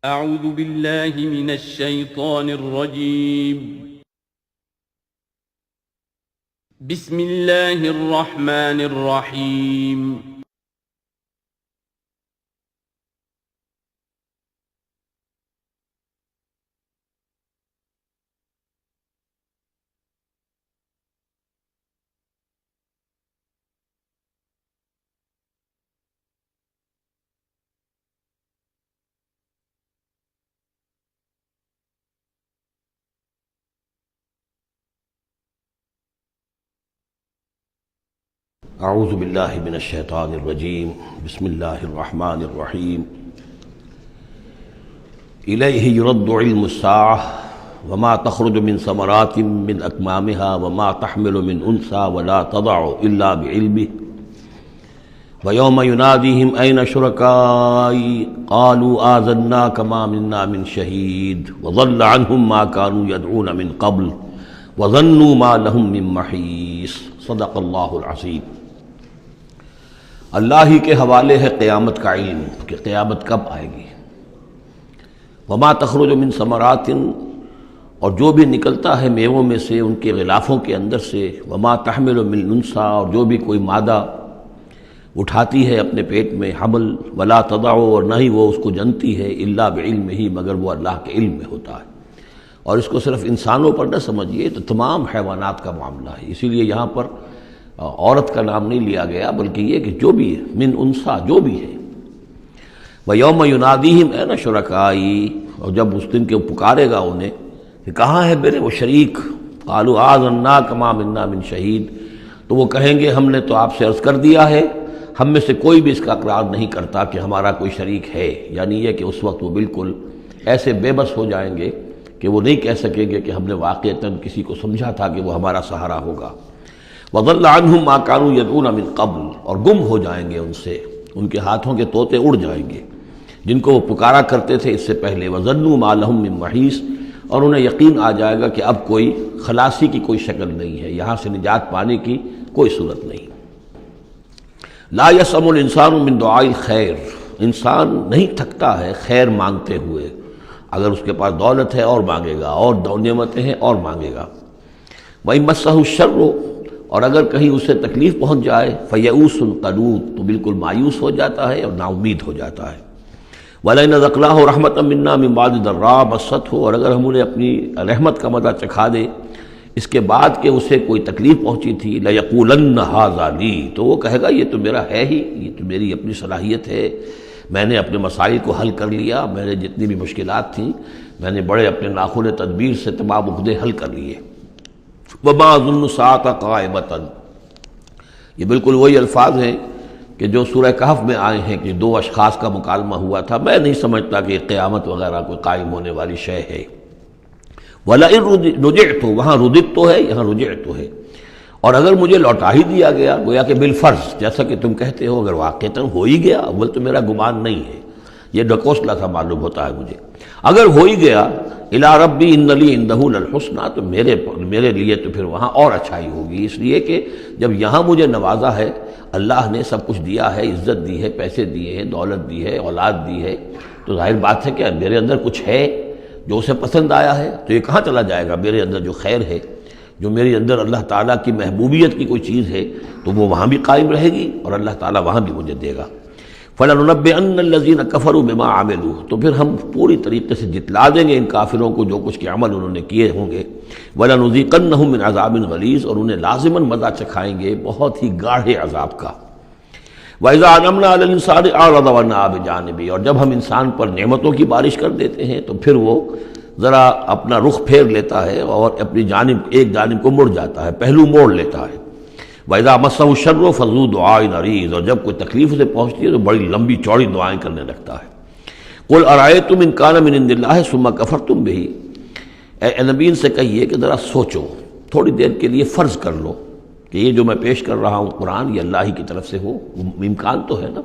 اعوذ باللہ من الشیطان الرجیم بسم اللہ الرحمن الرحیم اعوذ باللہ من الشیطان الرجیم بسم اللہ الرحمن الرحیم الیہ یرد علم الساعة وما تخرج من ثمرات من اکمامها وما تحمل من انثى ولا تضع الا بعلمه ویوم ینادیہم این شرکائی قالوا آذناک ما منا من شہید وضل عنہم ما كانوا يدعون من قبل وظنوا ما لهم من محیص صدق اللہ العظیم۔ اللہ ہی کے حوالے ہے قیامت کا علم کہ قیامت کب آئے گی۔ وما تخرج من ثمرات، اور جو بھی نکلتا ہے میووں میں سے ان کے غلافوں کے اندر سے، وما تحمل من انثی، اور جو بھی کوئی مادہ اٹھاتی ہے اپنے پیٹ میں حمل، ولا تضع، اور نہ ہی وہ اس کو جنتی ہے، الا بعلمہ، مگر وہ اللہ کے علم میں ہوتا ہے۔ اور اس کو صرف انسانوں پر نہ سمجھیے، تو تمام حیوانات کا معاملہ ہے۔ اسی لیے یہاں پر عورت کا نام نہیں لیا گیا، بلکہ یہ کہ جو بھی ہے، من انثیٰ، جو بھی ہے۔ وَيَوْمَ يُنَادِيهِمْ أَيْنَ شُرَكَائِي، اور جب اس دن کے پکارے گا انہیں کہ کہاں ہے میرے وہ شریک، قَالُوا آذَنَّاكَ مَا مِنَّا مِن شَهِيدٍ، تو وہ کہیں گے ہم نے تو آپ سے عرض کر دیا ہے، ہم میں سے کوئی بھی اس کا اقرار نہیں کرتا کہ ہمارا کوئی شریک ہے۔ یعنی یہ کہ اس وقت وہ بالکل ایسے بے بس ہو جائیں گے کہ وہ نہیں کہہ سکیں گے کہ ہم نے واقعتاً کسی کو سمجھا تھا کہ وہ ہمارا سہارا ہوگا۔ وَضَلَّ عَنْهُمْ مَا كَانُوا يَدْعُونَ مِن قَبْلُ، اور گم ہو جائیں گے ان سے، ان کے ہاتھوں کے طوطے اڑ جائیں گے جن کو وہ پکارا کرتے تھے اس سے پہلے۔ وَظَنُّوا مَا لَهُم مِّن مَّحِيصٍ، اور انہیں یقین آ جائے گا کہ اب کوئی خلاصی کی کوئی شکل نہیں ہے، یہاں سے نجات پانے کی کوئی صورت نہیں۔ لا يسأم الانسان من دعاء الخیر، انسان نہیں تھکتا ہے خیر مانگتے ہوئے، اگر اس کے پاس دولت ہے اور مانگے گا، اور نعمتیں ہیں اور مانگے گا۔ وَإِن مَّسَّهُ الشَّرُّ، اور اگر کہیں اسے تکلیف پہنچ جائے، فَيَئُوسٌ قَنُوطٌ، تو بالکل مایوس ہو جاتا ہے اور نا امید ہو جاتا ہے۔ وَلَئِنْ أَذَقْنَاهُ رَحْمَةً مِنَّا مِن بَعْدِ ضَرَّاءَ مَسَّتْهُ، اور اگر ہم انہیں اپنی رحمت کا مزہ چکھا دے اس کے بعد کہ اسے کوئی تکلیف پہنچی تھی، لَيَقُولَنَّ هَٰذَا لِي، تو وہ کہے گا یہ تو میرا ہے ہی، یہ تو میری اپنی صلاحیت ہے، میں نے اپنے مسائل کو حل کر لیا، میں نے جتنی بھی مشکلات تھیں میں نے بڑے اپنے ناخن تدبیر سے تمام عقدے حل کر لیے۔ وَمَا أَظُنُّ السَّاعَةَ قَائِمَةً، یہ بالکل وہی الفاظ ہیں کہ جو سورہ کہف میں آئے ہیں کہ دو اشخاص کا مکالمہ ہوا تھا، میں نہیں سمجھتا کہ قیامت وغیرہ کوئی قائم ہونے والی شے ہے۔ وَلَئِن رُجِعْتُ، وہاں رُدِدْتُ تو ہے، یہاں رُجِعْتُ ہے، اور اگر مجھے لوٹا ہی دیا گیا، گویا کہ بالفرض، جیسا کہ تم کہتے ہو، اگر واقعتاً ہو ہی گیا، اول تو میرا گمان نہیں ہے، یہ ڈکوسلا سا معلوم ہوتا ہے مجھے، اگر ہو ہی گیا، اِلَىٰ رَبِّي إِنَّ لِي عِندَهُ لَلْحُسْنَىٰ، تو میرے لیے تو پھر وہاں اور اچھائی ہوگی، اس لیے کہ جب یہاں مجھے نوازا ہے، اللہ نے سب کچھ دیا ہے، عزت دی ہے، پیسے دیے ہیں، دولت دی ہے، اولاد دی ہے، تو ظاہر بات ہے کہ میرے اندر کچھ ہے جو اسے پسند آیا ہے، تو یہ کہاں چلا جائے گا؟ میرے اندر جو خیر ہے، جو میرے اندر اللہ تعالیٰ کی محبوبیت کی کوئی چیز ہے، تو وہ وہاں بھی قائم رہے گی اور اللہ تعالیٰ وہاں بھی مجھے دے گا۔ فَلَنُنَبِّئَنَّ الَّذِينَ كَفَرُوا بِمَا عَمِلُوا، تو پھر ہم پوری طریقے سے جتلا دیں گے ان کافروں کو جو کچھ کے عمل انہوں نے کیے ہوں گے۔ وَلَنُذِيقَنَّهُم مِّنْ عَذَابٍ غَلِيظٍ، اور انہیں لازماً مزہ چکھائیں گے بہت ہی گاڑھے عذاب کا۔ وَإِذَا أَنْعَمْنَا عَلَى الْإِنسَانِ أَعْرَضَ وَنَأَىٰ بِجَانِبِهِ، اور جب ہم انسان پر نعمتوں کی بارش کر دیتے ہیں تو پھر وہ ذرا اپنا رخ پھیر لیتا ہے اور اپنی جانب ایک جانب کو مڑ جاتا ہے، پہلو موڑ لیتا ہے۔ وَإِذَا مَسَّهُ الشَّرُّ فَذُو دُعَاءٍ عَرِيضٍ، اور جب کوئی تکلیف اسے پہنچتی ہے تو بڑی لمبی چوڑی دعائیں کرنے لگتا ہے۔ قُلْ أَرَأَيْتُمْ إِنْ كَانَ مِنْ عِنْدِ اللَّهِ ثُمَّ كَفَرْتُمْ بِهِ، اے نبی ان سے کہیے کہ ذرا سوچو، تھوڑی دیر کے لیے فرض کر لو کہ یہ جو میں پیش کر رہا ہوں قرآن یہ اللہ ہی کی طرف سے ہو، امکان تو ہے نا،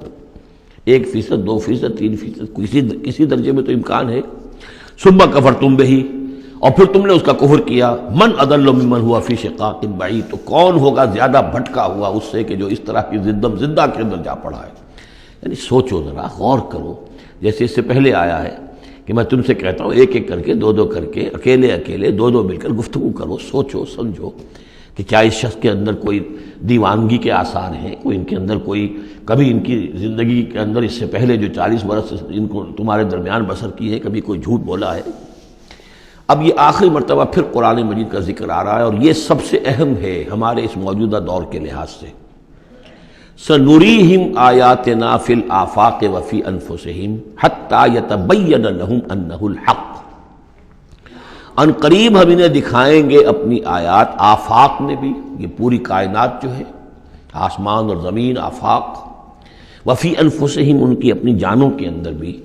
1%، 2%، 3%، کسی درجے میں تو امکان ہے۔ ثُمَّ كَفَرْتُمْ بِهِ، اور پھر تم نے اس کا کفر کیا، من اضل ممن ہوا فی شقاق بعید، تو کون ہوگا زیادہ بھٹکا ہوا اس سے کہ جو اس طرح کی زدہ کے اندر جا پڑا ہے۔ یعنی سوچو ذرا، غور کرو، جیسے اس سے پہلے آیا ہے کہ کہ میں تم سے کہتا ہوں ایک ایک کر کے، دو دو کر کے، اکیلے اکیلے، دو دو مل کر گفتگو کرو، سوچو سمجھو کہ کیا اس شخص کے اندر کوئی دیوانگی کے آثار ہیں، کوئی ان کے اندر کوئی کبھی ان کی زندگی کے اندر اس سے پہلے جو 40 برس ان کو تمہارے درمیان بسر کی ہے کبھی کوئی جھوٹ بولا ہے۔ اب یہ آخری مرتبہ پھر قرآن مجید کا ذکر آ رہا ہے، اور یہ سب سے اہم ہے ہمارے اس موجودہ دور کے لحاظ سے۔ سَنُرِيهِمْ آيَاتِنَا فِي الْآفَاقِ وَفِي أَنفُسِهِمْ حَتَّى يَتَبَيَّنَ لَهُمْ أَنَّهُ الْحَقُّ۔ ان قریب ہم انہیں دکھائیں گے اپنی آیات، آفاق میں بھی، یہ پوری کائنات جو ہے، آسمان اور زمین، آفاق، وفی انفسہم، ان کی اپنی جانوں کے اندر بھی،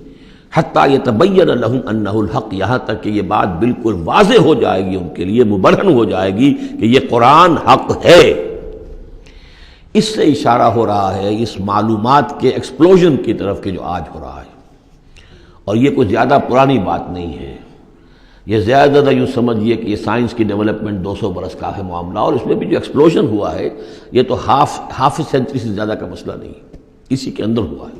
حتیٰ یتبین لہم انہ الحق، یہاں تک کہ یہ بات بالکل واضح ہو جائے گی ان کے لیے، مبرہن ہو جائے گی کہ یہ قرآن حق ہے۔ اس سے اشارہ ہو رہا ہے اس معلومات کے ایکسپلوژن کی طرف کہ جو آج ہو رہا ہے، اور یہ کوئی زیادہ پرانی بات نہیں ہے، یہ زیادہ یوں سمجھیے کہ یہ سائنس کی ڈیولپمنٹ 200 برس کا ہے معاملہ، اور اس میں بھی جو ایکسپلوژن ہوا ہے یہ تو ہاف سینچری سے زیادہ کا مسئلہ نہیں، اسی کے اندر ہوا ہے۔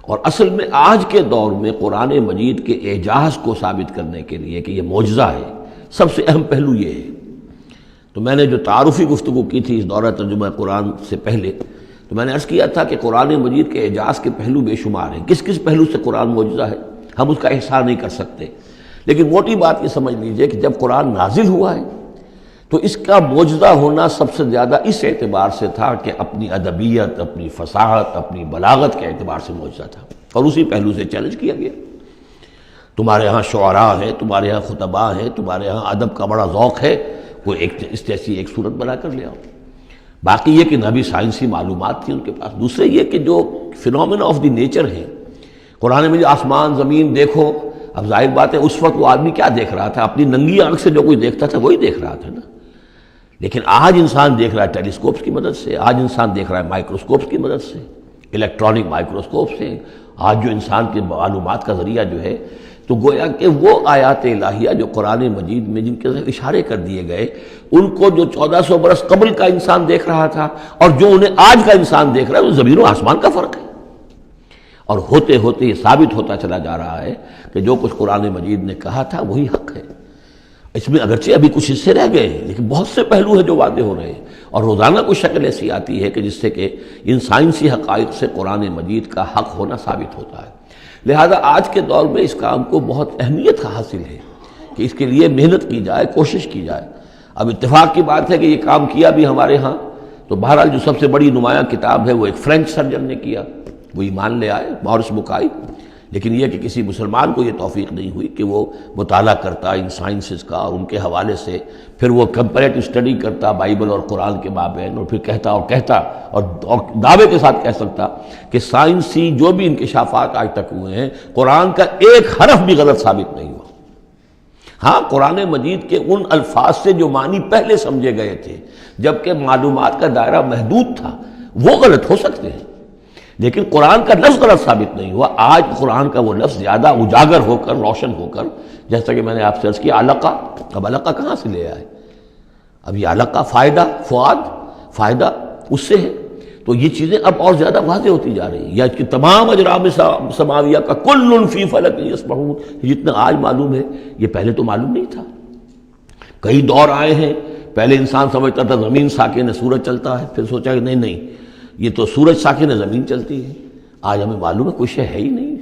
اور اصل میں آج کے دور میں قرآن مجید کے اعجاز کو ثابت کرنے کے لیے کہ یہ معجزہ ہے، سب سے اہم پہلو یہ ہے۔ تو میں نے جو تعارفی گفتگو کی تھی اس دورہ ترجمہ قرآن سے پہلے، تو میں نے عرض کیا تھا کہ قرآن مجید کے اعجاز کے پہلو بے شمار ہیں، کس کس پہلو سے قرآن معجزہ ہے ہم اس کا احصار نہیں کر سکتے، لیکن موٹی بات یہ سمجھ لیجئے کہ جب قرآن نازل ہوا ہے تو اس کا معجزہ ہونا سب سے زیادہ اس اعتبار سے تھا کہ اپنی ادبیت، اپنی فصاحت، اپنی بلاغت کے اعتبار سے معجزہ تھا، اور اسی پہلو سے چیلنج کیا گیا۔ تمہارے ہاں شعراء ہیں، تمہارے ہاں خطباء ہیں، تمہارے ہاں ادب کا بڑا ذوق ہے، کوئی ایک اس جیسی ایک صورت بنا کر لے آؤ۔ باقی یہ کہ نہ بھی سائنسی معلومات تھی ان کے پاس، دوسرے یہ کہ جو فینومینا آف دی نیچر ہیں قرآن میں، جو آسمان زمین دیکھو، اب ظاہر بات ہے اس وقت وہ آدمی کیا دیکھ رہا تھا، اپنی ننگی آنکھ سے جو کوئی دیکھتا تھا وہی دیکھ رہا تھا نا، لیکن آج انسان دیکھ رہا ہے ٹیلیسکوپس کی مدد سے، آج انسان دیکھ رہا ہے مائکروسکوپس کی مدد سے، الیکٹرانک مائکروسکوپ سے، آج جو انسان کے معلومات کا ذریعہ جو ہے، تو گویا کہ وہ آیات الہیہ جو قرآن مجید میں جن کے اشارے کر دیے گئے، ان کو جو 1400 برس قبل کا انسان دیکھ رہا تھا اور جو انہیں آج کا انسان دیکھ رہا ہے، وہ زمین و آسمان کا فرق ہے۔ اور ہوتے ہوتے یہ ثابت ہوتا چلا جا رہا ہے کہ جو کچھ قرآن مجید نے کہا تھا وہی حق ہے۔ اس میں اگرچہ ابھی کچھ حصے رہ گئے ہیں، لیکن بہت سے پہلو ہیں جو واضح ہو رہے ہیں، اور روزانہ کوئی شکل ایسی آتی ہے کہ جس سے کہ ان سائنسی حقائق سے قرآن مجید کا حق ہونا ثابت ہوتا ہے۔ لہذا آج کے دور میں اس کام کو بہت اہمیت حاصل ہے کہ اس کے لیے محنت کی جائے، کوشش کی جائے۔ اب اتفاق کی بات ہے کہ یہ کام کیا بھی ہمارے ہاں، تو بہرحال جو سب سے بڑی نمایاں کتاب ہے وہ ایک فرینچ سرجن نے کیا، وہ ایمان لے آئے، مورس بکائی، لیکن یہ کہ کسی مسلمان کو یہ توفیق نہیں ہوئی کہ وہ مطالعہ کرتا ان سائنسز کا، اور ان کے حوالے سے پھر وہ کمپیریٹو اسٹڈی کرتا بائبل اور قرآن کے مابین، اور پھر کہتا اور دعوے کے ساتھ کہہ سکتا کہ سائنسی جو بھی انکشافات آج تک ہوئے ہیں قرآن کا ایک حرف بھی غلط ثابت نہیں ہوا۔ ہاں، قرآن مجید کے ان الفاظ سے جو معنی پہلے سمجھے گئے تھے جبکہ معلومات کا دائرہ محدود تھا وہ غلط ہو سکتے ہیں، لیکن قرآن کا لفظ غلط ثابت نہیں ہوا۔ آج قرآن کا وہ لفظ زیادہ اجاگر ہو کر، روشن ہو کر، جیسا کہ میں نے آپ سے عرض کیا علقہ، اب علقہ کہاں سے لے آئے؟ اب یہ علقہ فائدہ، فؤاد، فائدہ اس سے ہے، تو یہ چیزیں اب اور زیادہ واضح ہوتی جا رہی ہیں۔ یا کہ تمام اجرام سماویہ کا کل فی فلک یسبحون، جتنا آج معلوم ہے یہ پہلے تو معلوم نہیں تھا۔ کئی دور آئے ہیں، پہلے انسان سمجھتا تھا زمین ساکن ہے، سورج چلتا ہے، پھر سوچا کہ نہیں یہ تو سورج ساکن ہے، زمین چلتی ہے۔ آج ہمیں معلوم ہے کوئی شے ہے ہی نہیں،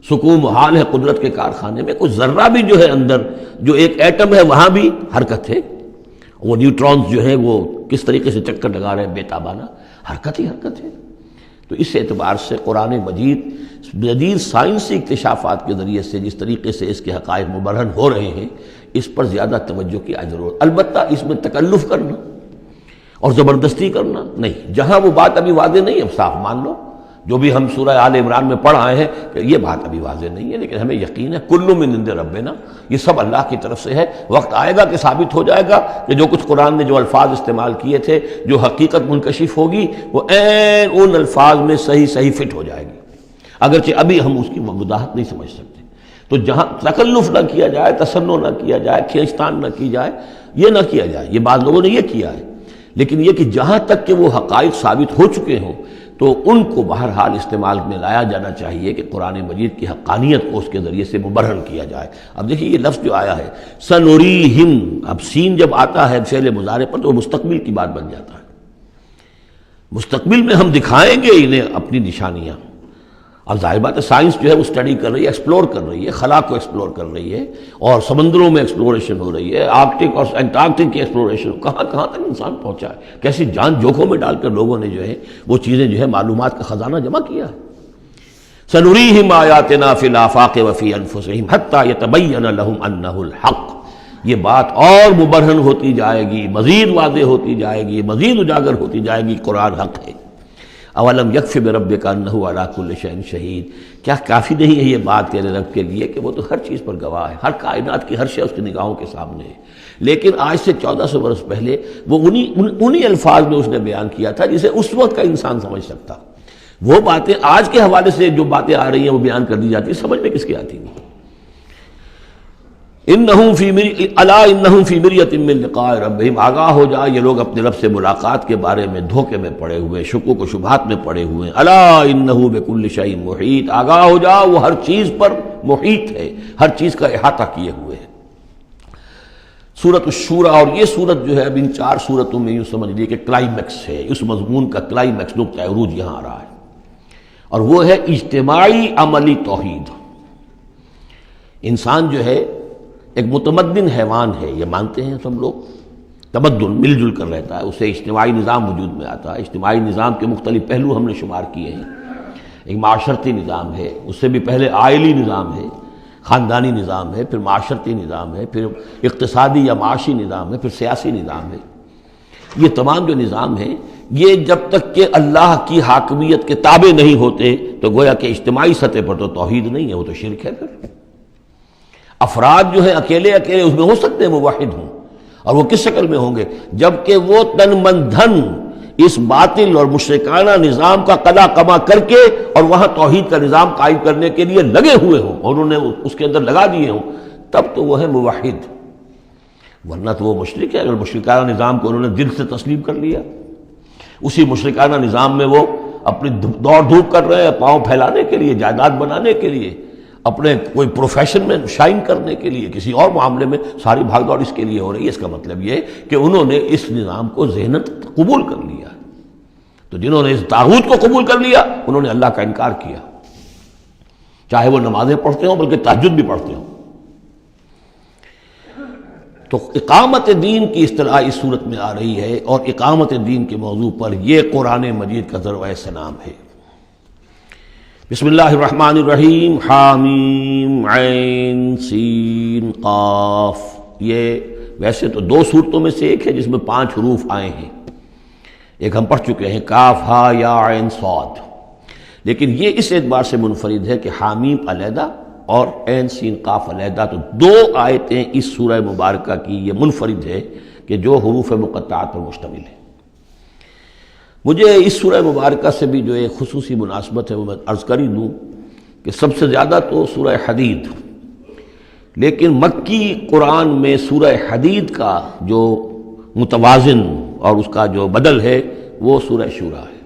سکون محال ہے قدرت کے کارخانے میں، کوئی ذرہ بھی جو ہے اندر، جو ایک ایٹم ہے وہاں بھی حرکت ہے، وہ نیوٹرونز جو ہیں وہ کس طریقے سے چکر لگا رہے ہیں بے تابانہ، حرکت ہی حرکت ہے۔ تو اس اعتبار سے قرآن مجید جدید سائنسی اکتشافات کے ذریعے سے جس طریقے سے اس کے حقائق مبرہن ہو رہے ہیں، اس پر زیادہ توجہ کی ضرورت۔ البتہ اس میں تکلف کرنا اور زبردستی کرنا نہیں، جہاں وہ بات ابھی واضح نہیں ہے صاف مان لو، جو بھی ہم سورہ آل عمران میں پڑھ آئے ہیں کہ یہ بات ابھی واضح نہیں ہے، لیکن ہمیں یقین ہے کل من عند ربنا، یہ سب اللہ کی طرف سے ہے۔ وقت آئے گا کہ ثابت ہو جائے گا کہ جو کچھ قرآن نے جو الفاظ استعمال کیے تھے، جو حقیقت منکشف ہوگی، وہ عین ان الفاظ میں صحیح فٹ ہو جائے گی، اگرچہ ابھی ہم اس کی وضاحت نہیں سمجھ سکتے۔ تو جہاں تکلف نہ کیا جائے، تصنع نہ کیا جائے، کھینچتان نہ کی جائے، یہ نہ کیا جائے، یہ بعض لوگوں نے یہ کیا ہے، لیکن یہ کہ جہاں تک کہ وہ حقائق ثابت ہو چکے ہوں تو ان کو بہرحال استعمال میں لایا جانا چاہیے کہ قرآن مجید کی حقانیت کو اس کے ذریعے سے مبرہن کیا جائے۔ اب دیکھیے یہ لفظ جو آیا ہے سنوریہم، اب سین جب آتا ہے فعل مضارع پر تو مستقبل کی بات بن جاتا ہے، مستقبل میں ہم دکھائیں گے انہیں اپنی نشانیاں۔ اب ظاہر بات ہے سائنس جو ہے وہ اسٹڈی کر رہی ہے، ایکسپلور کر رہی ہے، خلا کو ایکسپلور کر رہی ہے، اور سمندروں میں ایکسپلوریشن ہو رہی ہے، آرکٹک اور انٹارکٹک کی ایکسپلوریشن، کہاں کہاں تک انسان پہنچا ہے، کیسی جان جوکھوں میں ڈال کر لوگوں نے جو ہے وہ چیزیں جو ہے معلومات کا خزانہ جمع کیا ہے۔ سنریہم آیاتنا فی الآفاق وفی انفسہم حتی یتبین لہم انہ الحق، یہ بات اور مبرہن ہوتی جائے گی، مزید واضح ہوتی جائے گی، مزید اجاگر ہوتی جائے گی، قرآن حق ہے۔ اولم یکفی بربک انہ علی کل شیء شہید، کیا کافی نہیں ہے یہ بات تیرے رب کے لیے کہ وہ تو ہر چیز پر گواہ ہے، ہر کائنات کی ہر شے اس کی نگاہوں کے سامنے ہے۔ لیکن آج سے 1400 برس پہلے وہ انہی الفاظ میں اس نے بیان کیا تھا جسے اس وقت کا انسان سمجھ سکتا۔ وہ باتیں آج کے حوالے سے جو باتیں آ رہی ہیں وہ بیان کر دی جاتی ہیں، سمجھ میں کس کی آتی نہیں۔ انہم فی مریۃ من لقاء ربہم، آگاہ ہو جا یہ لوگ اپنے رب سے ملاقات کے بارے میں دھوکے میں پڑے ہوئے، شکوک و شبہات میں پڑے ہوئے۔ الا انہ بکل شیء محیط، آگاہ ہو جا وہ ہر چیز پر محیط ہے، ہر چیز کا احاطہ کیے ہوئے ہے۔ سورۃ الشورى، اور یہ سورت جو ہے اب ان 4 سورتوں میں یوں سمجھ لیے کہ کلائمیکس ہے، اس مضمون کا کلائمیکس، نقطہ عروج یہاں آ رہا ہے، اور وہ ہے اجتماعی عملی توحید۔ انسان جو ہے ایک متمدن حیوان ہے، یہ مانتے ہیں سب لوگ، تمدن مل جل کر رہتا ہے، اسے اجتماعی نظام وجود میں آتا ہے۔ اجتماعی نظام کے مختلف پہلو ہم نے شمار کیے ہیں، ایک معاشرتی نظام ہے، اس سے بھی پہلے عائلی نظام ہے، خاندانی نظام ہے، پھر معاشرتی نظام ہے، پھر اقتصادی یا معاشی نظام ہے، پھر سیاسی نظام ہے۔ یہ تمام جو نظام ہیں یہ جب تک کہ اللہ کی حاکمیت کے تابع نہیں ہوتے تو گویا کہ اجتماعی سطح پر تو توحید نہیں ہے، وہ تو شرک ہے۔ پھر افراد جو ہیں اکیلے اکیلے اس میں ہو سکتے ہیں موحد ہوں، اور وہ کس شکل میں ہوں گے؟ جبکہ وہ تن من دھن اس باطل اور مشرکانہ نظام کا قلع کما کر کے اور وہاں توحید کا نظام قائم کرنے کے لیے لگے ہوئے ہوں اور انہوں نے اس کے اندر لگا دیے ہوں، تب تو وہ ہے موحد، ورنہ تو وہ مشرک ہے۔ اگر مشرکانہ نظام کو انہوں نے دل سے تسلیم کر لیا، اسی مشرکانہ نظام میں وہ اپنی دوڑ دھوپ کر رہے ہیں پاؤں پھیلانے کے لیے، جائیداد بنانے کے لیے، اپنے کوئی پروفیشن میں شائن کرنے کے لیے، کسی اور معاملے میں ساری بھاگ دوڑ اس کے لیے ہو رہی ہے، اس کا مطلب یہ کہ انہوں نے اس نظام کو ذہناً قبول کر لیا۔ تو جنہوں نے اس طاغوت کو قبول کر لیا انہوں نے اللہ کا انکار کیا، چاہے وہ نمازیں پڑھتے ہوں بلکہ تہجد بھی پڑھتے ہوں۔ تو اقامت دین کی اصطلاح اس صورت میں آ رہی ہے، اور اقامت دین کے موضوع پر یہ قرآن مجید کا ذروۂ سلام ہے۔ بسم اللہ الرحمن الرحیم، حامیم عین سین قاف۔ یہ ویسے تو 2 صورتوں میں سے ایک ہے جس میں 5 حروف آئے ہیں، ایک ہم پڑھ چکے ہیں کاف ہا یا عین صاد، لیکن یہ اس اعتبار سے منفرد ہے کہ حامیم علیحدہ اور عین سین قاف علیحدہ، تو 2 آیتیں اس سورہ مبارکہ کی یہ منفرد ہے کہ جو حروف مقطعات پر مشتمل ہے۔ مجھے اس سورہ مبارکہ سے بھی جو ایک خصوصی مناسبت ہے وہ میں عرض کر ہی دوں کہ سب سے زیادہ تو سورہ حدید، لیکن مکی قرآن میں سورہ حدید کا جو متوازن اور اس کا جو بدل ہے وہ سورہ شورى ہے۔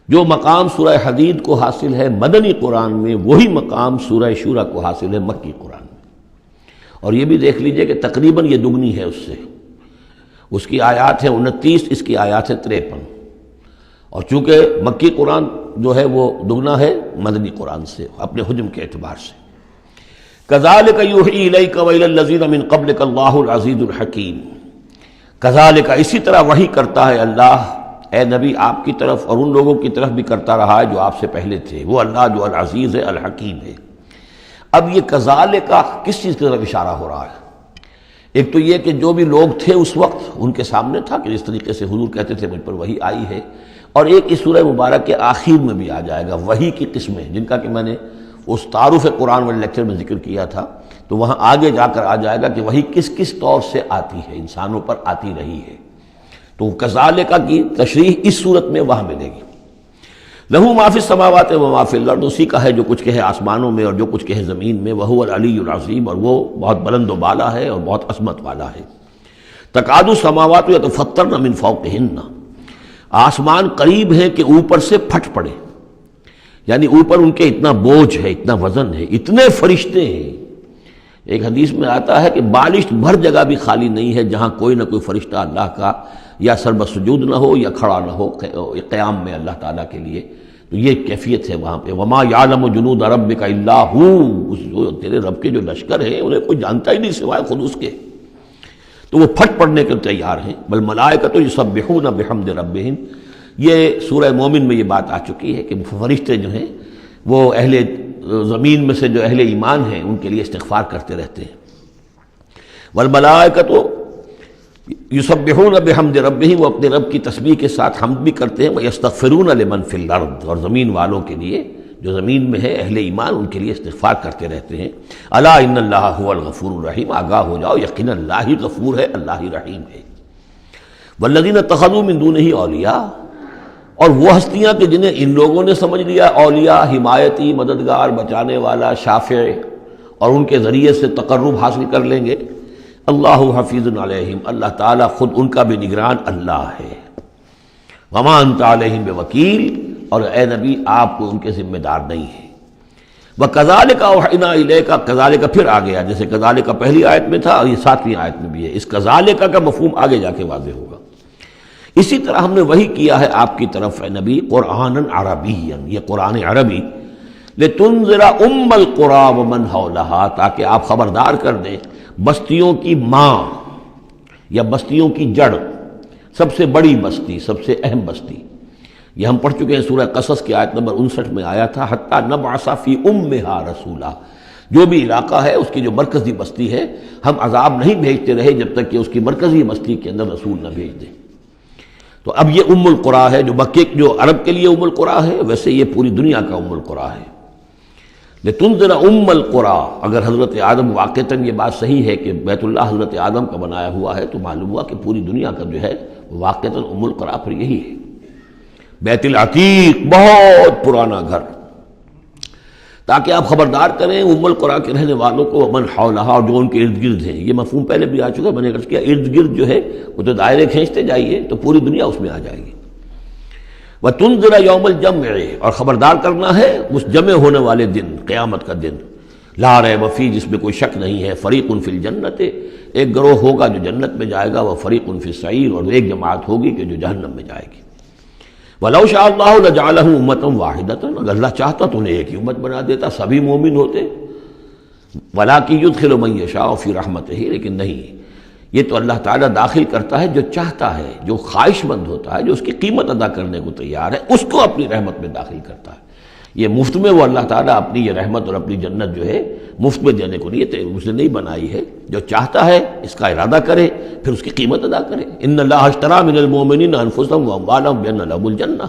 جو مقام سورہ حدید کو حاصل ہے مدنی قرآن میں، وہی مقام سورہ شورى کو حاصل ہے مکی قرآن میں، اور یہ بھی دیکھ لیجئے کہ تقریباً یہ دگنی ہے اس سے، اس کی آیات ہیں 29، اس کی آیات ہیں 53، اور چونکہ مکی قرآن جو ہے وہ دگنا ہے مدنی قرآن سے اپنے حجم کے اعتبار سے۔ کذالک یوحی الیک والی الذین من قبلک اللہ العزیز الحکیم، کذالک اسی طرح وحی کرتا ہے اللہ اے نبی آپ کی طرف، اور ان لوگوں کی طرف بھی کرتا رہا ہے جو آپ سے پہلے تھے، وہ اللہ جو العزیز ہے الحکیم ہے۔ اب یہ کذالک کس چیز کی طرف اشارہ ہو رہا ہے؟ ایک تو یہ کہ جو بھی لوگ تھے اس وقت ان کے سامنے تھا کہ جس طریقے سے حضور کہتے تھے مجھ پر وحی آئی ہے، اور ایک اس سورہ مبارک کے آخر میں بھی آ جائے گا وحی کی قسمیں، جن کا کہ میں نے اس تعارف قرآن والے لیکچر میں ذکر کیا تھا، تو وہاں آگے جا کر آ جائے گا کہ وحی کس کس طور سے آتی ہے، انسانوں پر آتی رہی ہے۔ تو کذالک کی تشریح اس صورت میں وہاں ملے گی۔ لہو ما فی السماوات و ما فی الارض، اسی کا ہے جو کچھ کہ ہے آسمانوں میں اور جو کچھ کہ ہے زمین میں، وہو العلی العظیم، اور وہ بہت بلند و بالا ہے اور بہت عظمت والا ہے۔ تکاد السماوات یتفطرن من فوقہن، آسمان قریب ہے کہ اوپر سے پھٹ پڑے، یعنی اوپر ان کے اتنا بوجھ ہے، اتنا وزن ہے، اتنے فرشتے ہیں۔ ایک حدیث میں آتا ہے کہ بالشت بھر جگہ بھی خالی نہیں ہے جہاں کوئی نہ کوئی فرشتہ اللہ کا یا سر بسجود نہ ہو یا کھڑا نہ ہو قیام میں اللہ تعالیٰ کے لیے۔ تو یہ کیفیت ہے وہاں پہ۔ وما یعلم جنود ربک الا ہو، تیرے رب کے جو لشکر ہیں انہیں کوئی جانتا ہی نہیں سوائے خود اس کے، تو وہ پھٹ پڑنے کے تیار ہیں۔ بل ملائکۃ یسبحون بحمد ربہم، یہ سورہ مومن میں یہ بات آ چکی ہے کہ فرشتے جو ہیں وہ اہل زمین میں سے جو اہل ایمان ہیں ان کے لیے استغفار کرتے رہتے ہیں۔ والملائکۃ یسبحون بحمد ربہم، وہ اپنے رب کی تسبیح کے ساتھ حمد بھی کرتے ہیں، ویستغفرون لمن فی الارض، اور زمین والوں کے لیے جو زمین میں ہے اہل ایمان ان کے لیے استغفار کرتے رہتے ہیں۔ الا ان اللہ هو الغفور الرحیم، آگاہ ہو جاؤ یقینا اللہ ہی غفور ہے، اللہ ہی رحیم ہے۔ والذین اتخذوا من دونہ اولیاء، اور وہ ہستیاں کہ جنہیں ان لوگوں نے سمجھ لیا اولیاء، حمایتی، مددگار، بچانے والا، شافع، اور ان کے ذریعے سے تقرب حاصل کر لیں گے۔ اللہ حفیظ علیہم، اللہ تعالیٰ خود ان کا بھی نگران اللہ ہے۔ وما انت علیہم بوکیل، اور اے نبی آپ کو ان کے ذمہ دار نہیں ہے۔ وَكَذَلِكَ أَوْحَيْنَا إِلَيْكَ، کذالک پھر آ گیا، جیسے کذالک پہلی آیت میں تھا اور یہ 7ویں آیت میں بھی ہے، اس کذالک کا مفہوم آگے جا کے واضح ہوگا۔ اسی طرح ہم نے وہی کیا ہے آپ کی طرف اے نبی، قرآنا عربیا، یہ قرآن عربی، لتنذر ام القری ومن حولها، تاکہ آپ خبردار کر دیں بستیوں کی ماں یا بستیوں کی جڑ، سب سے بڑی بستی، سب سے اہم بستی۔ یہ ہم پڑھ چکے ہیں سورہ قصص کی آیت نمبر 59 میں آیا تھا، حتی نبعث فی امہا رسولا، جو بھی علاقہ ہے اس کی جو مرکزی بستی ہے ہم عذاب نہیں بھیجتے رہے جب تک کہ اس کی مرکزی بستی کے اندر رسول نہ بھیج دیں۔ تو اب یہ ام القری ہے، جو مکے جو عرب کے لیے ام القری ہے، ویسے یہ پوری دنیا کا ام القری ہے۔ لتنذر ام القری، اگر حضرت آدم واقعتاً یہ بات صحیح ہے کہ بیت اللہ حضرت آدم کا بنایا ہوا ہے تو معلوم ہوا کہ پوری دنیا کا جو ہے واقعتاً ام القری پھر یہی ہے، بیت العتیق، بہت پرانا گھر، تاکہ آپ خبردار کریں ام القری کے رہنے والوں کو، من حولہا، اور جو ان کے ارد گرد ہیں۔ یہ مفہوم پہلے بھی آ چکا، میں نے عرض کیا ارد گرد جو ہے وہ تو دائرے کھینچتے جائیے تو پوری دنیا اس میں آ جائے گی۔ وَتُنذِرَ يَوْمَ الْجَمْعِ، اور خبردار کرنا ہے اس جمع ہونے والے دن، قیامت کا دن، لا ریب فیہ، جس میں کوئی شک نہیں ہے، فریق فی الجنت، ایک گروہ ہوگا جو جنت میں جائے گا، وہ فریق فی السعیر، اور ایک جماعت ہوگی کہ جو جہنم میں جائے گی۔ وَلَوْ شَاءَ اللَّهُ لَجَعَلَهُمْ أُمَّةً وَاحِدَةً، اگر اللہ چاہتا تو انہیں ایک ہی امت بنا دیتا، سبھی مومن ہوتے۔ وَلَٰكِن يُدْخِلُ مَن يَشَاءُ فِي رَحْمَتِهِ، لیکن نہیں، یہ تو اللہ تعالیٰ داخل کرتا ہے جو چاہتا ہے، جو خواہش مند ہوتا ہے، جو اس کی قیمت ادا کرنے کو تیار ہے، اس کو اپنی رحمت میں داخل کرتا ہے۔ یہ مفت میں وہ اللہ تعالیٰ اپنی یہ رحمت اور اپنی جنت جو ہے مفت میں دینے کو اس نے نہیں بنائی ہے، جو چاہتا ہے اس کا ارادہ کرے پھر اس کی قیمت ادا کرے۔ ان اللہ اشتری من المؤمنین انفسهم واموالهم بان لهم الجنہ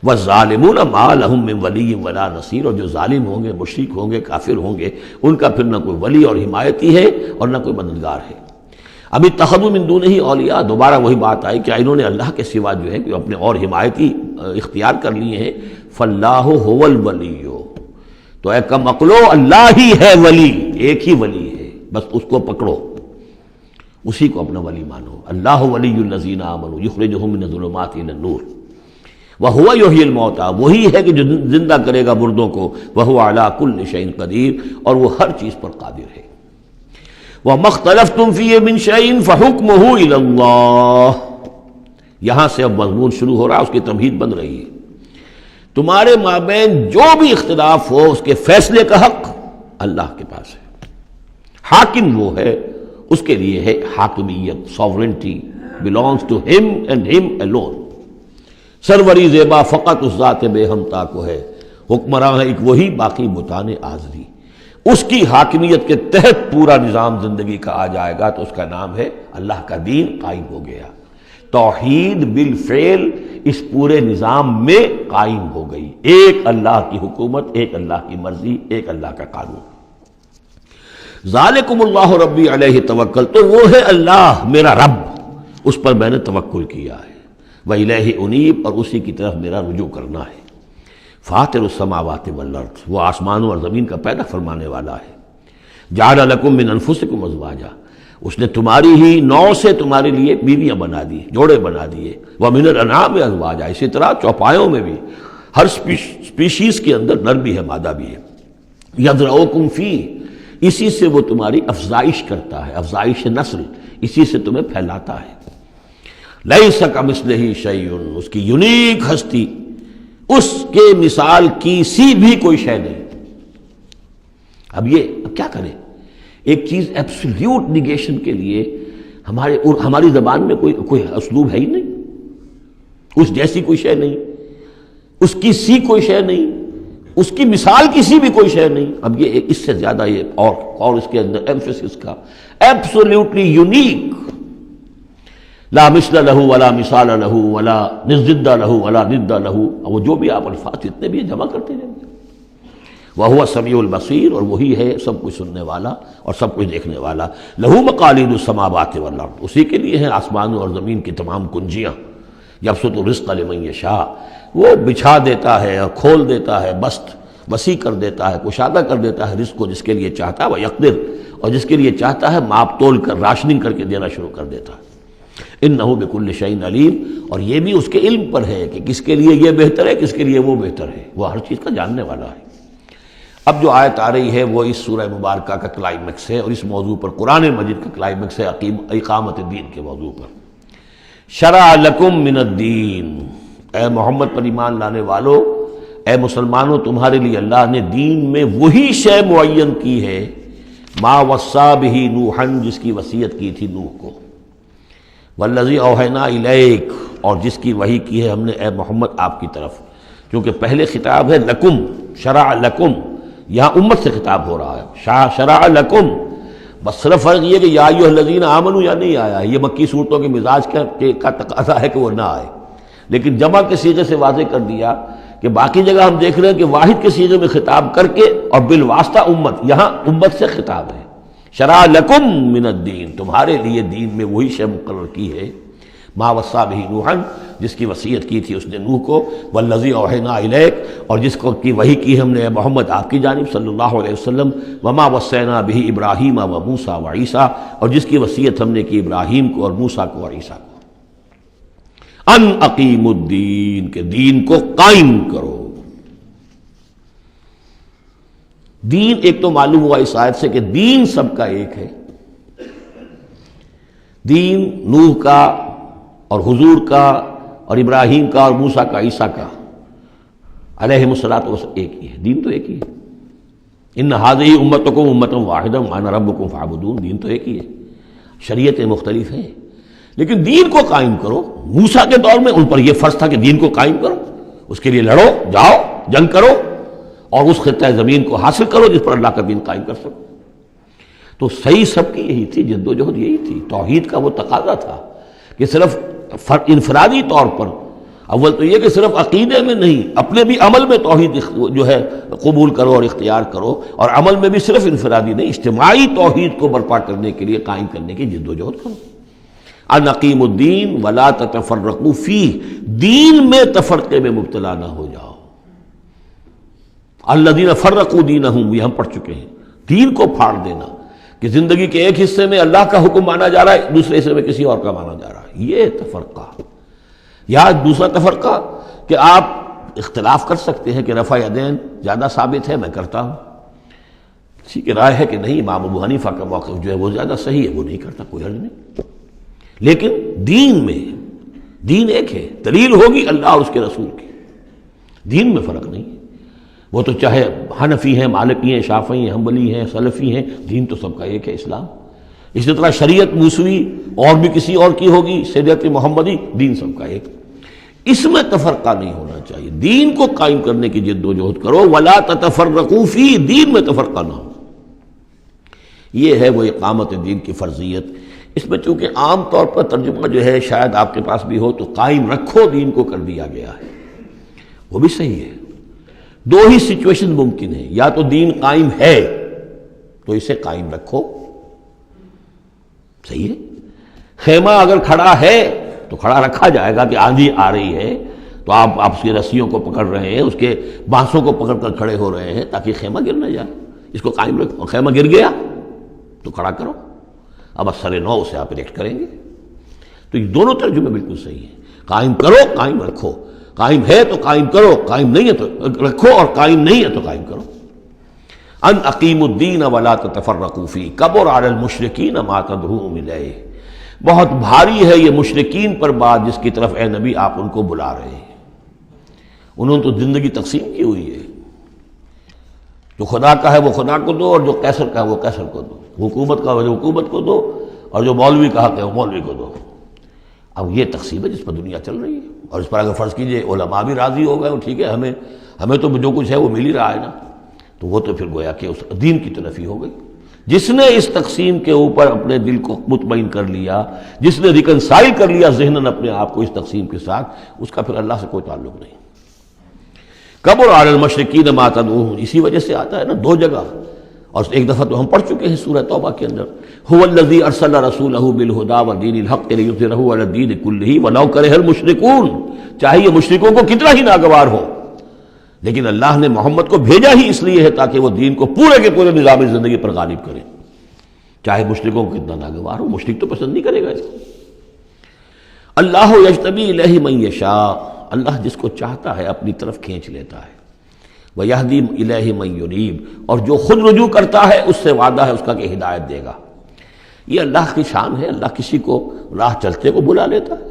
والظالمون ما لهم من ولی ولا نصیر، اور جو ظالم ہوں گے، مشرک ہوں گے، کافر ہوں گے، ان کا پھر نہ کوئی ولی اور حمایتی ہے اور نہ کوئی مددگار ہے۔ ابھی اتخذوا من دونہ اولیاء، دوبارہ وہی بات آئی کہ انہوں نے اللہ کے سوا جو ہے کہ اپنے اور حمایتی اختیار کر لیے ہیں۔ فاللہ هو الولی، تو اے کم عقلو، اللہ ہی ہے ولی، ایک ہی ولی ہے، بس اس کو پکڑو، اسی کو اپنا ولی مانو۔ اللہ ولی الذین آمنوا یخرجہم من الظلمات الی النور وہو یحیی الموتیٰ، وہی ہے کہ جو زندہ کرے گا مردوں کو، وہو علی کل شیء قدیر، اور وہ ہر چیز پر قادر ہے۔ وَمَا اخْتَلَفْتُمْ فِيهِ مِنْ شَيْءٍ فَحُكْمُهُ إِلَى اللَّهِ، یہاں سے اب مضمون شروع ہو رہا، اس کی تمہید بن رہی ہے۔ تمہارے مابین جو بھی اختلاف ہو اس کے فیصلے کا حق اللہ کے پاس ہے، حاکم وہ ہے، اس کے لیے ہے حاکمیت، sovereignty belongs to him and him alone۔ سروری زیبا فقط اس ذات بے ہمتا کو ہے، حکمراں ہے ایک وہی، باقی بتانے آزری۔ اس کی حاکمیت کے تحت پورا نظام زندگی کا آ جائے گا تو اس کا نام ہے اللہ کا دین قائم ہو گیا۔ توحید بالفعل اس پورے نظام میں قائم ہو گئی، ایک اللہ کی حکومت، ایک اللہ کی مرضی، ایک اللہ کا قانون۔ ذالکم اللہ ربی علیہ توکل، تو وہ ہے اللہ میرا رب، اس پر میں نے توکل کیا ہے۔ وإلیہ انیب، اور اسی کی طرف میرا رجوع کرنا ہے۔ فاطر السماوات والارض، وہ آسمانوں اور زمین کا پیدا فرمانے والا ہے۔ جعل لکم من انفسکم ازواجا، اس نے تمہاری ہی نوع سے تمہارے لیے بیویاں بنا دی، جوڑے بنا دیے. وَمِنَ الْأَنْعَامِ أَزْوَاجًا، اسی طرح چوپایوں میں بھی ہر سپیشیز کے اندر نر بھی ہے مادہ بھی ہے. يَذْرَؤُكُمْ فِيهِ، اسی سے وہ تمہاری افزائش کرتا ہے، افزائش نسل، اسی سے تمہیں پھیلاتا ہے. لَيْسَ كَمِثْلِهِ شَيْءٌ، اس کی یونیک ہستی، اس کے مثال کی سی بھی کوئی شے نہیں. اب کیا کریں؟ ایک چیز ایبسلیوٹ نیگیشن کے لیے ہماری زبان میں کوئی اسلوب ہے ہی نہیں. اس جیسی کوئی شے نہیں، اس کی سی کوئی شے نہیں، اس کی مثال کی سی بھی کوئی شے نہیں. اب یہ اس سے زیادہ یہ اور اس کے اندر ایمفیسس کا ایبسلیوٹلی یونیک، لا مثل لہ ولا مثال لہ ولا نضد لہ ولا ند لہ. وہ جو بھی آپ الفاظ اتنے بھی جمع کرتے جائیں گے. وَهُوَ السَّمِيعُ الْبَصِيرُ، اور وہی ہے سب کچھ سننے والا اور سب کچھ دیکھنے والا. لَهُ مَقَالِيدُ السَّمَاوَاتِ وَالْأَرْضِ، اسی کے لیے ہیں آسمانوں اور زمین کی تمام کنجیاں. يَبْسُطُ الرِّزْقَ لِمَن يَشَاءُ، وہ بچھا دیتا ہے اور کھول دیتا ہے، بسط وسیع کر دیتا ہے، کشادہ کر دیتا ہے رزق کو جس کے لیے چاہتا ہے. وَيَقْدِرُ، اور جس کے لیے چاہتا ہے ماپ تول کر راشننگ کر کے دینا شروع کر دیتا ہے. انہ بکل شیء علیم، اور یہ بھی اس کے علم پر ہے کہ کس کے لیے یہ بہتر ہے، کس کے لیے وہ بہتر ہے. وہ ہر چیز کا جاننے والا ہے. اب جو آیت آ رہی ہے وہ اس سورہ مبارکہ کا کلائمیکس ہے، اور اس موضوع پر قرآن مجید کا کلائمیکس ہے اقامت الدین کے موضوع پر. شرع لکم من الدین، اے محمد پر ایمان لانے والو، اے مسلمانوں، تمہارے لیے اللہ نے دین میں وہی شے معین کی ہے، ما وصی بہ نوحا، جس کی وصیت کی تھی نوح کو، والذی اوحینا الیک، اور جس کی وحی کی ہے ہم نے اے محمد آپ کی طرف. کیونکہ پہلے خطاب ہے لکم، شرع لکم، یہاں امت سے خطاب ہو رہا ہے. شرع لکم، بس صرف فرق یہ کہ یا ایھا الذین آمنوا یا نہیں آیا ہے. یہ مکی صورتوں کے مزاج کا تقاضا ہے کہ وہ نہ آئے، لیکن جمع کے صیغے سے واضح کر دیا کہ باقی جگہ ہم دیکھ رہے ہیں کہ واحد کے صیغے میں خطاب کر کے اور بالواسطہ امت، یہاں امت سے خطاب ہے. شرع لکم من الدین، تمہارے لیے دین میں وہی شے مقرر کی ہے، ما وصی بہ نوحا، جس کی وصیت کی تھی اس نے نوح کو، والذی اوحینا الیک، اور جس کو کی وحی کی ہم نے محمد آپ کی جانب صلی اللہ علیہ وسلم، وما وصینا بہ ابراہیم و موسیٰ و عیسیٰ، اور جس کی وصیت ہم نے کی ابراہیم کو اور موسیٰ کو اور عیسیٰ کو. ان اقیموا الدین، کہ دین کو قائم کرو. دین ایک تو معلوم ہوا اس آیت سے کہ دین سب کا ایک ہے. دین نوح کا اور حضور کا اور ابراہیم کا اور موسیٰ کا، عیسیٰ کا علیہم الصلاۃ والسلام ایک ہی ہے. دین تو ایک ہی ہے. ان ھذہ امتکم امۃ واحدۃ وانا ربکم فاعبدون، دین تو ایک ہی ہے. شریعتیں مختلف ہیں لیکن دین کو قائم کرو. موسیٰ کے دور میں ان پر یہ فرض تھا کہ دین کو قائم کرو، اس کے لیے لڑو، جاؤ، جنگ کرو اور اس خطہ زمین کو حاصل کرو جس پر اللہ کا دین قائم کر سکو. تو صحیح سب کی یہی تھی، جد و جہد یہی تھی. توحید کا وہ تقاضا تھا کہ صرف انفرادی طور پر، اول تو یہ کہ صرف عقیدے میں نہیں، اپنے بھی عمل میں توحید جو ہے قبول کرو اور اختیار کرو، اور عمل میں بھی صرف انفرادی نہیں، اجتماعی توحید کو برپا کرنے کے لیے، قائم کرنے کی جد و جہد کرو. ان اقیموا الدین ولا تتفرقوا فیہ، دین میں تفرقے میں مبتلا نہ ہو جاؤ. الذین فرقوا دینہم، یہ ہم پڑھ چکے ہیں. دین کو پھاڑ دینا کہ زندگی کے ایک حصے میں اللہ کا حکم مانا جا رہا ہے، دوسرے حصے میں کسی اور کا مانا جا رہا ہے، یہ تفرقہ. یا دوسرا تفرقہ کہ آپ اختلاف کر سکتے ہیں کہ رفع یدین زیادہ ثابت ہے، میں کرتا ہوں. کسی کی رائے ہے کہ نہیں، امام ابو حنیفہ کا موقف جو ہے وہ زیادہ صحیح ہے، وہ نہیں کرتا، کوئی حرج نہیں. لیکن دین میں، دین ایک ہے، دلیل ہوگی اللہ اور اس کے رسول کی. دین میں فرق نہیں ہے. وہ تو چاہے حنفی ہیں، مالکی ہیں، شافعی ہیں، حنبلی ہیں، سلفی ہیں، دین تو سب کا ایک ہے، اسلام. اسی طرح شریعت موسوی اور بھی کسی اور کی ہوگی، شریعت محمدی، دین سب کا ایک. اس میں تفرقہ نہیں ہونا چاہیے. دین کو قائم کرنے کی جد و جہد کرو. ولا تتفرقوا فی، دین میں تفرقہ نہ ہو. یہ ہے وہ اقامت دین کی فرضیت. اس میں چونکہ عام طور پر ترجمہ جو ہے شاید آپ کے پاس بھی ہو تو قائم رکھو دین کو کر دیا گیا ہے، وہ بھی صحیح ہے. دو ہی سچویشن ممکن ہے، یا تو دین قائم ہے تو اسے قائم رکھو، صحیح ہے. خیمہ اگر کھڑا ہے تو کھڑا رکھا جائے گا کہ آندھی آ رہی ہے تو آپ اس کی رسیوں کو پکڑ رہے ہیں، اس کے بانسوں کو پکڑ کر کھڑے ہو رہے ہیں تاکہ خیمہ گر نہ جائے. اس کو قائم رکھو. خیمہ گر گیا تو کھڑا کرو. اب اثر نو سے آپ ریکٹ کریں گے۔ تو یہ دونوں ترجمے بالکل صحیح ہیں، قائم کرو قائم رکھو، قائم ہے تو قائم کرو، قائم نہیں ہے تو رکھو، اور قائم نہیں ہے تو قائم کرو۔ ان اقیموا الدین ولا تتفرقوا فیہ کبر علی المشرکین ما تدعوہم الیہ، بہت بھاری ہے یہ مشرکین پر بات جس کی طرف اے نبی آپ ان کو بلا رہے ہیں۔ انہوں نے تو زندگی تقسیم کی ہوئی ہے، جو خدا کا ہے وہ خدا کو دو، اور جو قیصر کا ہے وہ قیصر کو دو، حکومت کا ہے وہ حکومت کو دو، اور جو مولوی کا حق ہے وہ مولوی کو دو۔ اب یہ تقسیم ہے جس پر دنیا چل رہی ہے، اور اس پر اگر فرض کیجئے علماء بھی راضی ہو گئے، ٹھیک ہے، ہمیں تو جو کچھ ہے وہ مل ہی رہا ہے نا، تو وہ تو پھر گویا کہ اس دین کی طرف ہی ہو گئی۔ جس نے اس تقسیم کے اوپر اپنے دل کو مطمئن کر لیا، جس نے ریکنسائل کر لیا ذہناً اپنے آپ کو اس تقسیم کے ساتھ، اس کا پھر اللہ سے کوئی تعلق نہیں۔ کبر علی المشرکین ما تدعوہم، اسی وجہ سے آتا ہے نا دو جگہ، اور ایک دفعہ تو ہم پڑھ چکے ہیں سورہ توبہ کے اندر، هو الذی ارسل رسولہ بالہدی ودین الحق لیظہرہ علی الدین کلہ ولو کرہ المشرکون، چاہے یہ مشرکوں کو کتنا ہی ناگوار ہو، لیکن اللہ نے محمد کو بھیجا ہی اس لیے ہے تاکہ وہ دین کو پورے کے پورے نظام زندگی پر غالب کرے، چاہے مشرکوں کو کتنا ناگوار ہو، مشرک تو پسند نہیں کرے گا اس کو۔ اللہ یجتبی الیہ من یشاء، اللہ جس کو چاہتا ہے اپنی طرف کھینچ لیتا ہے، ویہدی الیہ من ینیب، اور جو خود رجوع کرتا ہے اس سے وعدہ ہے اس کا کہ ہدایت دے گا۔ یہ اللہ کی شان ہے، اللہ کسی کو راہ چلتے کو بلا لیتا ہے۔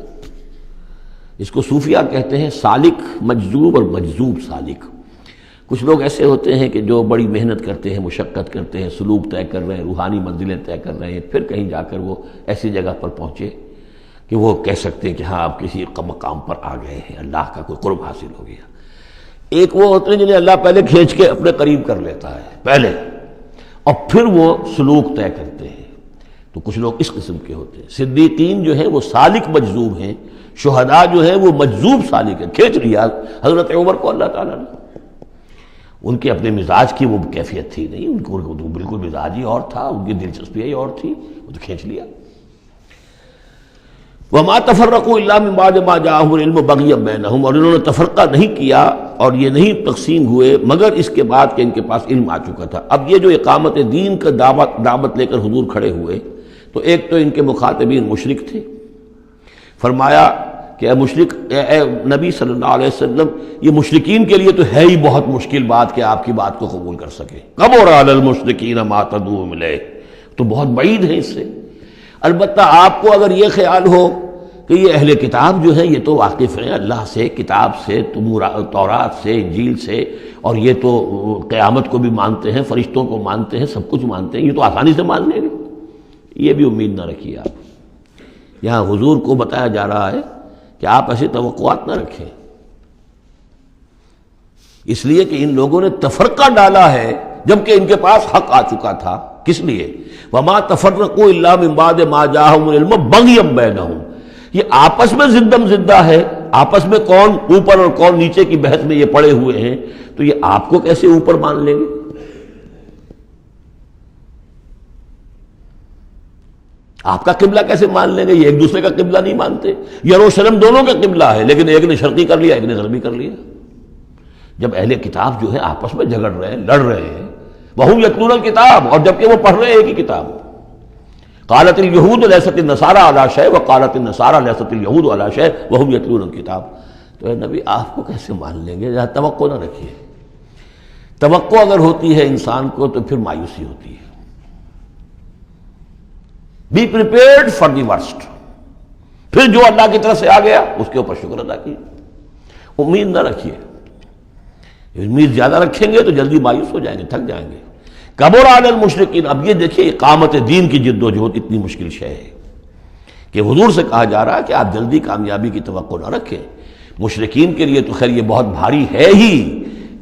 اس کو صوفیہ کہتے ہیں سالک مجذوب اور مجذوب سالک۔ کچھ لوگ ایسے ہوتے ہیں کہ جو بڑی محنت کرتے ہیں، مشقت کرتے ہیں، سلوک طے کر رہے ہیں، روحانی منزلیں طے کر رہے ہیں، پھر کہیں جا کر وہ ایسی جگہ پر پہنچے کہ وہ کہہ سکتے ہیں کہ ہاں آپ کسی مقام پر آ گئے ہیں، اللہ کا کوئی قرب حاصل ہو گیا۔ ایک وہ ہوتے ہیں جنہیں اللہ پہلے کھینچ کے اپنے قریب کر لیتا ہے پہلے، اور پھر وہ سلوک طے کرتے ہیں۔ تو کچھ لوگ اس قسم کے ہوتے ہیں۔ صدیقین جو ہیں وہ سالک مجذوب ہیں، شہداء جو ہیں وہ مجذوب سالک ہیں، کھینچ لیا حضرت عمر کو اللہ تعالیٰ نے۔ ان کے اپنے مزاج کی وہ کیفیت تھی نہیں، ان کو بالکل مزاج ہی اور تھا، ان کی دلچسپی ہی اور تھی، وہ تو کھینچ لیا۔ وما تفرقوا الا من بعد ما جاءهم العلم بغيا بينهم، اور انہوں نے تفرقہ نہیں کیا اور یہ نہیں تقسیم ہوئے مگر اس کے بعد کہ ان کے پاس علم آ چکا تھا۔ اب یہ جو اقامت دین کا دعوت لے کر حضور کھڑے ہوئے، تو ایک تو ان کے مخاطبین مشرک تھے، فرمایا کہ اے مشرک، اے نبی صلی اللہ علیہ وسلم، یہ مشرکین کے لیے تو ہے ہی بہت مشکل بات کہ آپ کی بات کو قبول کر سکے، کبر علی المشرکین ما تدعوہم الیہ، تو بہت بعید ہے اس سے۔ البتہ آپ کو اگر یہ خیال ہو کہ یہ اہل کتاب جو ہیں یہ تو واقف ہیں اللہ سے، کتاب سے، تورات سے، انجیل سے، اور یہ تو قیامت کو بھی مانتے ہیں، فرشتوں کو مانتے ہیں، سب کچھ مانتے ہیں، یہ تو آسانی سے مان لیں گے، یہ بھی امید نہ رکھیے آپ۔ یہاں حضور کو بتایا جا رہا ہے کہ آپ ایسی توقعات نہ رکھیں، اس لیے کہ ان لوگوں نے تفرقہ ڈالا ہے جبکہ ان کے پاس حق آ چکا تھا۔ کس لیے؟ وما تفرقوا الا من بعد ما جاءهم العلم بغيا بينهم، یہ آپس میں زدم زدہ ہے، آپس میں کون اوپر اور کون نیچے کی بحث میں یہ پڑے ہوئے ہیں، تو یہ آپ کو کیسے اوپر مان لیں گے؟ آپ کا قبلہ کیسے مان لیں گے؟ یہ ایک دوسرے کا قبلہ نہیں مانتے، یروشلم دونوں کا قبلہ ہے، لیکن ایک نے شرقی کر لیا، ایک نے غربی کر لیا۔ جب اہل کتاب جو ہے آپس میں جھگڑ رہے ہیں، لڑ رہے ہیں، وہم یتلون الکتاب، اور جبکہ وہ پڑھ رہے ہیں ایک ہی کتاب، قالت الیہود لیست النصارى علی شیء وقالت النصارى لیست الیہود علی شیء وہم یتلون الکتاب، تو اے نبی آپ کو کیسے مان لیں گے؟ یہاں توقع نہ رکھیے۔ توقع اگر ہوتی ہے انسان کو تو پھر مایوسی ہوتی ہے۔ Be prepared for the worst, پھر جو اللہ کی طرف سے آ گیا اس کے اوپر شکر ادا کیے، امید نہ رکھیے۔ امید زیادہ رکھیں گے تو جلدی مایوس ہو جائیں گے، تھک جائیں گے۔ کبر علی المشرکین، اب یہ دیکھیے اقامت دین کی جد و جہد اتنی مشکل شے ہے کہ حضور سے کہا جا رہا ہے کہ آپ جلدی کامیابی کی توقع نہ رکھیں۔ مشرکین کے لیے تو خیر یہ بہت بھاری ہے ہی،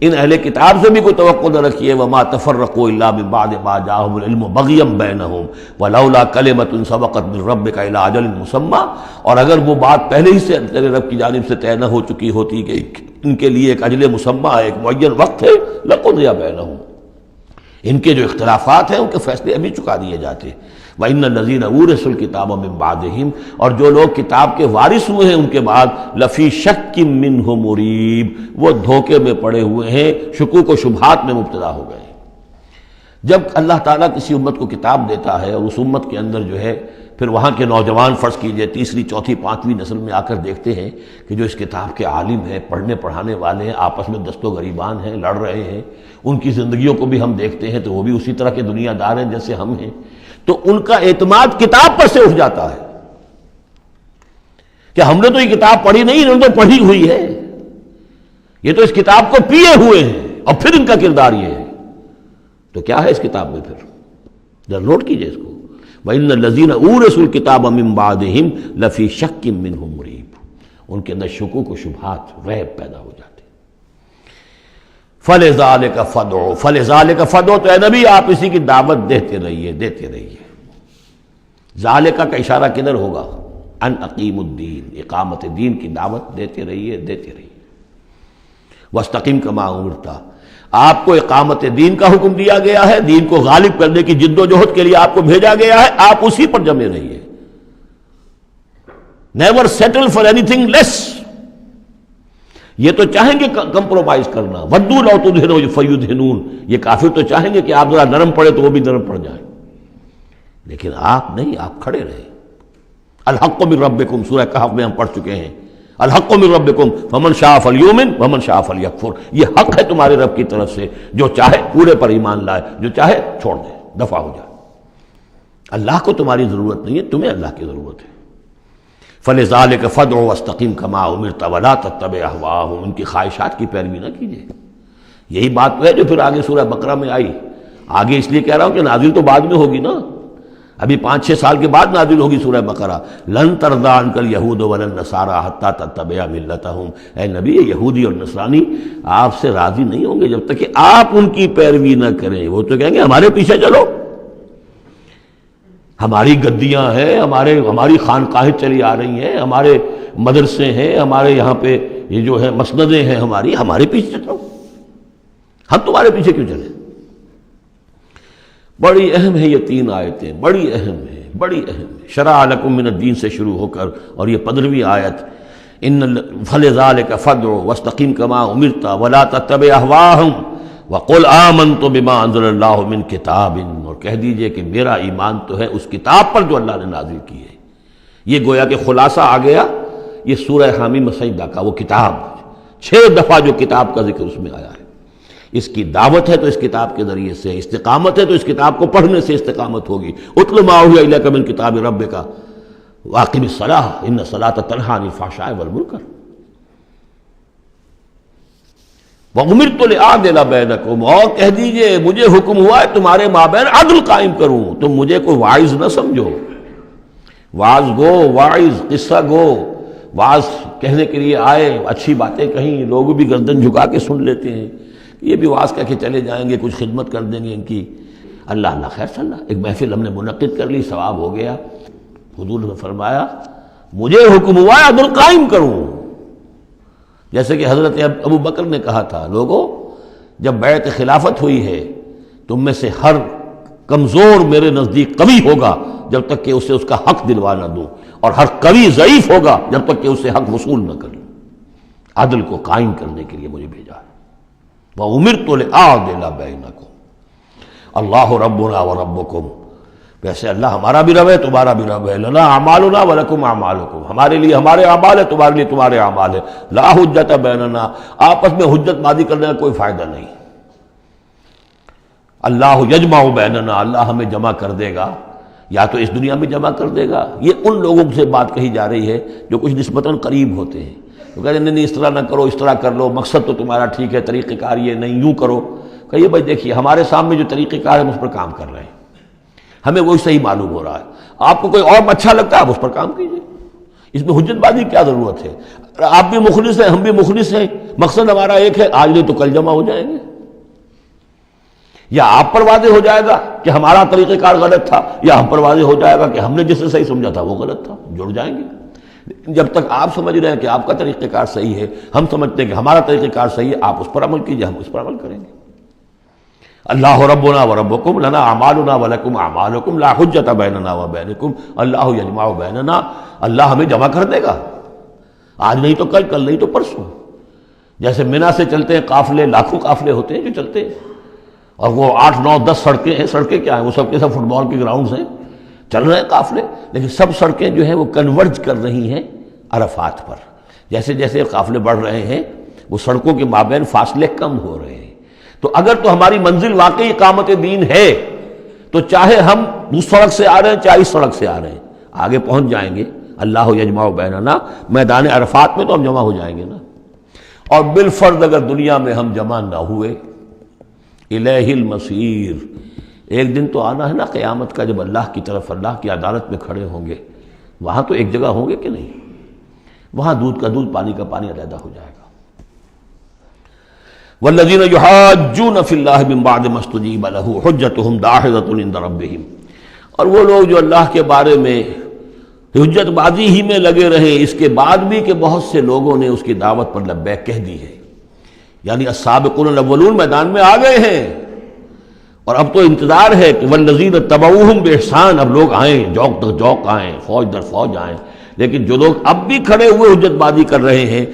ان اہل کتاب سے بھی کوئی توقع نہ رکھیے۔ وما تفرقوا الا من بعد ما جاءهم العلم بغيا بينهم ولولا كلمة سبقت من ربك الى اجل مسمى، اور اگر وہ بات پہلے ہی سے تیرے رب کی جانب سے طے نہ ہو چکی ہوتی کہ ان کے لیے ایک اجل مسمى، ایک معین وقت ہے، لقضي بينهم، ان کے جو اختلافات ہیں ان کے فیصلے ابھی چکا دیے جاتے۔ وَإِنَّ الَّذِينَ أُورِثُوا الْكِتَابَ مِن بَعْدِهِمْ، اور جو لوگ کتاب کے وارث ہوئے ہیں ان کے بعد، لَفِي شَكٍّ مِّنْهُ مُرِيبٍ، وہ دھوکے میں پڑے ہوئے ہیں، شکوک و شبہات میں مبتلا ہو گئے۔ جب اللہ تعالیٰ کسی امت کو کتاب دیتا ہے اور اس امت کے اندر جو ہے پھر وہاں کے نوجوان فرض کیجئے تیسری چوتھی پانچویں نسل میں آ کر دیکھتے ہیں کہ جو اس کتاب کے عالم ہیں، پڑھنے پڑھانے والے ہیں، آپس میں دست و گریبان ہیں، لڑ رہے ہیں، ان کی زندگیوں کو بھی ہم دیکھتے ہیں تو وہ بھی اسی طرح کے دنیا دار ہیں جیسے ہم ہیں، تو ان کا اعتماد کتاب پر سے اٹھ جاتا ہے کہ ہم نے تو یہ کتاب پڑھی نہیں، انہوں نے تو پڑھی ہوئی ہے، یہ تو اس کتاب کو پیے ہوئے ہیں، اور پھر ان کا کردار یہ ہے۔ تو کیا ہے اس کتاب میں؟ پھر ذرا نوٹ کیجئے اس کو، وَإِنَّ الَّذِينَ أُورِثُوا الْكِتَابَ مِن بَعْدِهِمْ لَفِي شَكٍّ مِّنْهُ مُرِيبٍ، ان کے اندر شکوک و شبہات، ریب پیدا ہو جاتے ہیں۔ فَلِذَلِكَ فَادْعُ، فَلِذَلِكَ فَادْعُ، تو اے نبی آپ اسی کی دعوت دیتے رہیے، دیتے رہیے۔ ذالکہ کا اشارہ کدھر ہوگا؟ ان اقیم الدین، اقامت دین کی دعوت دیتے رہیے، دیتے رہیے۔ وَاسْتَقِمْ كَمَا أُمِرْتَ، آپ کو اقامت دین کا حکم دیا گیا ہے، دین کو غالب کرنے کی جد و جہد کے لیے آپ کو بھیجا گیا ہے، آپ اسی پر جمے رہیے۔ Never settle for anything less, یہ تو چاہیں گے کمپرومائز کرنا، وَدُّوا لَوْ تُدْهِنُوا فَيُدْهِنُونَ، یہ کافر تو چاہیں گے کہ آپ ذرا نرم پڑے تو وہ بھی نرم پڑ جائیں، لیکن آپ نہیں، آپ کھڑے رہے۔ الحق من ربکم، سورہ کہف میں ہم پڑھ چکے ہیں، الحق من ربکم فمن شاء فلیؤمن ومن شاء فلیکفر، یہ حق ہے تمہارے رب کی طرف سے، جو چاہے پورے پر ایمان لائے، جو چاہے چھوڑ دے، دفع ہو جائے۔ اللہ کو تمہاری ضرورت نہیں ہے، تمہیں اللہ کی ضرورت ہے۔ فلذلک فادع واستقم کما امرت ولا تتبع اهواءهم، ان کی خواہشات کی پیروی نہ کیجیے۔ یہی بات ہے جو پھر آگے سورہ بقرہ میں آئی، آگے اس لیے کہہ رہا ہوں کہ نازل تو بعد میں ہوگی نا، ابھی 5-6 سال کے بعد نازل ہوگی سورہ بقرہ۔ لن ترضی عنک الیہود ولا النصارى حتی تتبع ملتہم، اے نبی یہ یہودی اور نصرانی آپ سے راضی نہیں ہوں گے جب تک کہ آپ ان کی پیروی نہ کریں۔ وہ تو کہیں گے ہمارے پیچھے چلو، ہماری گدیاں ہیں، ہماری خانقاہیں چلی آ رہی ہیں، ہمارے مدرسے ہیں، ہمارے یہاں پہ یہ جو ہے مسندیں ہیں ہمارے پیچھے چلو، ہم تمہارے پیچھے کیوں چلیں؟ بڑی اہم ہے یہ 3 آیتیں، بڑی اہم ہے، بڑی اہم ہے۔ شرع لکم من الدین سے شروع ہو کر اور یہ 15ویں آیت، فلذلک فادع واستقم کما امرت ولا تتبع اهواءهم وقل آمنت بما انزل اللہ من کتاب، اور کہہ دیجئے کہ میرا ایمان تو ہے اس کتاب پر جو اللہ نے نازل کی ہے۔ یہ گویا کہ خلاصہ آ گیا یہ سورہ حامیم سجدہ کا، وہ کتاب 6 دفعہ جو کتاب کا ذکر اس میں آیا ہے۔ اس کی دعوت ہے تو اس کتاب کے ذریعے سے، استقامت ہے تو اس کتاب کو پڑھنے سے استقامت ہوگی۔ اتل ما اوحی الیک من کتاب ربک واقم الصلاۃ ان الصلاۃ تنہی عن الفحشاء والمنکر وَأُمِرْتُ لِأَعْدِلَ بَيْنَكُمْ، اور کہہ دیجئے مجھے حکم ہوا ہے تمہارے مابین عدل قائم کروں۔ تم مجھے کوئی واعظ نہ سمجھو، واعظ گو، واعظ قصہ گو، واعظ کہنے کے لیے آئے، اچھی باتیں کہیں، لوگ بھی گردن جھکا کے سن لیتے ہیں، یہ بھی واعظ کہہ کے چلے جائیں گے، کچھ خدمت کر دیں گے ان کی، اللہ خیر صلی اللہ، ایک محفل ہم نے منعقد کر لی، ثواب ہو گیا۔ حضور نے فرمایا مجھے حکم ہوا ہے عدل قائم کروں، جیسے کہ حضرت ابو بکر نے کہا تھا، لوگوں جب بیعت خلافت ہوئی ہے تم میں سے ہر کمزور میرے نزدیک قوی ہوگا جب تک کہ اسے اس کا حق دلوا نہ دوں، اور ہر قوی ضعیف ہوگا جب تک کہ اسے حق وصول نہ کروں۔ عدل کو قائم کرنے کے لیے مجھے بھیجا ہے۔ وَأُمِرْتُ لِأَعْدِلَ بَيْنَكُمْ اللہ ربنا وربکم، ویسے اللہ ہمارا بھی رب ہے تمہارا بھی رب ہے، لنا اعمالنا ولکم اعمالکم، ہمارے لیے ہمارے اعمال ہے تمہارے لیے تمہارے اعمال ہے، لا حجت بیننا، آپس میں حجت بازی کرنے کا کوئی فائدہ نہیں۔ اللہ یجمع بیننا، اللہ ہمیں جمع کر دے گا، یا تو اس دنیا میں جمع کر دے گا۔ یہ ان لوگوں سے بات کہی جا رہی ہے جو کچھ نسبتاً قریب ہوتے ہیں، تو کہتے ہیں نہیں اس طرح نہ کرو، اس طرح کر لو، مقصد تو تمہارا ٹھیک ہے، طریقہ کار یہ نہیں، یوں کرو۔ کہیے بھائی دیکھیے ہمارے سامنے جو طریقہ کار ہے ہم اس پر کام کر رہے ہیں، ہمیں وہی صحیح معلوم ہو رہا ہے، آپ کو کوئی اور اچھا لگتا ہے آپ اس پر کام کیجیے، اس میں حجت بازی کی کیا ضرورت ہے؟ آپ بھی مخلص ہیں، ہم بھی مخلص ہیں، مقصد ہمارا ایک ہے، آج نہیں تو کل جمع ہو جائیں گے۔ یا آپ پر واضح ہو جائے گا کہ ہمارا طریقہ کار غلط تھا، یا ہم پر واضح ہو جائے گا کہ ہم نے جسے صحیح سمجھا تھا وہ غلط تھا، جڑ جائیں گے۔ جب تک آپ سمجھ رہے ہیں کہ آپ کا طریقہ کار صحیح ہے، ہم سمجھتے ہیں کہ ہمارا طریقہ کار صحیح ہے، آپ اس پر عمل کیجیے، ہم اس پر عمل کریں گے۔ اللہ ربنا وربکم لنا اعمالنا ولکم اعمالکم لا حجت بیننا وبینکم اللہ یجمع بیننا، اللہ ہمیں جمع کر دے گا، آج نہیں تو کل، کل نہیں تو پرسوں۔ جیسے منی سے چلتے ہیں قافلے، لاکھوں قافلے ہوتے ہیں جو چلتے ہیں، اور وہ 8 9 10 سڑکیں ہیں. سڑکیں کیا ہیں؟ وہ سب کے سب فٹ بال کے گراؤنڈز ہیں، چل رہے ہیں قافلے، لیکن سب سڑکیں جو ہیں وہ کنورج کر رہی ہیں عرفات پر. جیسے جیسے قافلے بڑھ رہے ہیں وہ سڑکوں کے مابین فاصلے کم ہو رہے ہیں. تو اگر تو ہماری منزل واقعی اقامت دین ہے تو چاہے ہم اس سڑک سے آ رہے ہیں چاہے اس سڑک سے آ رہے ہیں، آگے پہنچ جائیں گے. اللہ یجمع بیننا، میدان عرفات میں تو ہم جمع ہو جائیں گے نا. اور بالفرض اگر دنیا میں ہم جمع نہ ہوئے، الیہ المصیر، ایک دن تو آنا ہے نا قیامت کا، جب اللہ کی طرف اللہ کی عدالت میں کھڑے ہوں گے. وہاں تو ایک جگہ ہوں گے کہ نہیں؟ وہاں دودھ کا دودھ پانی کا پانی علیحدہ ہو جائے گا. والذین یحاجون فی اللہ من بعد ما استجیب لہ حجتہم داحضۃ عند ربہم، اور وہ لوگ جو اللہ کے بارے میں حجت بازی ہی میں لگے رہے اس کے بعد بھی کہ بہت سے لوگوں نے اس کی دعوت پر لبیک کہہ دی ہے، یعنی السابقون الاولون میدان میں آ گئے ہیں. اور اب تو انتظار ہے کہ والذین تبعوہم باحسان، اب لوگ آئیں، جوق در جوق آئیں، فوج در فوج آئیں. لیکن جو لوگ اب بھی کھڑے ہوئے حجت بازی کر رہے ہیں،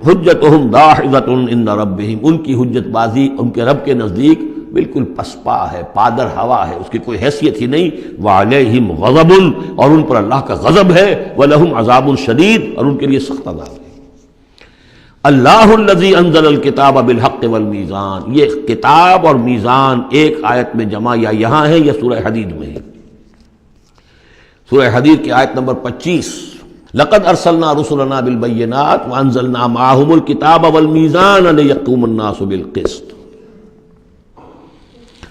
حجتہم داحضۃ عند ربہم، ان کی حجت بازی ان کے رب کے نزدیک بالکل پسپا ہے، پادر ہوا ہے، اس کی کوئی حیثیت ہی نہیں. وعلیہم غضب، اور ان پر اللہ کا غضب ہے. ولہم عذاب شدید، اور ان کے لیے سخت عذاب ہے. اللہ الذی انزل الکتاب بالحق والمیزان، یہ کتاب اور میزان ایک آیت میں جمع یا یہاں ہے یا سورہ حدید میں ہے. سورہ حدید کی آیت نمبر 25، لقد ارسلنا رسلنا بالبینات وانزلنا معهم الکتاب والمیزان لیقوم الناس بالقسط.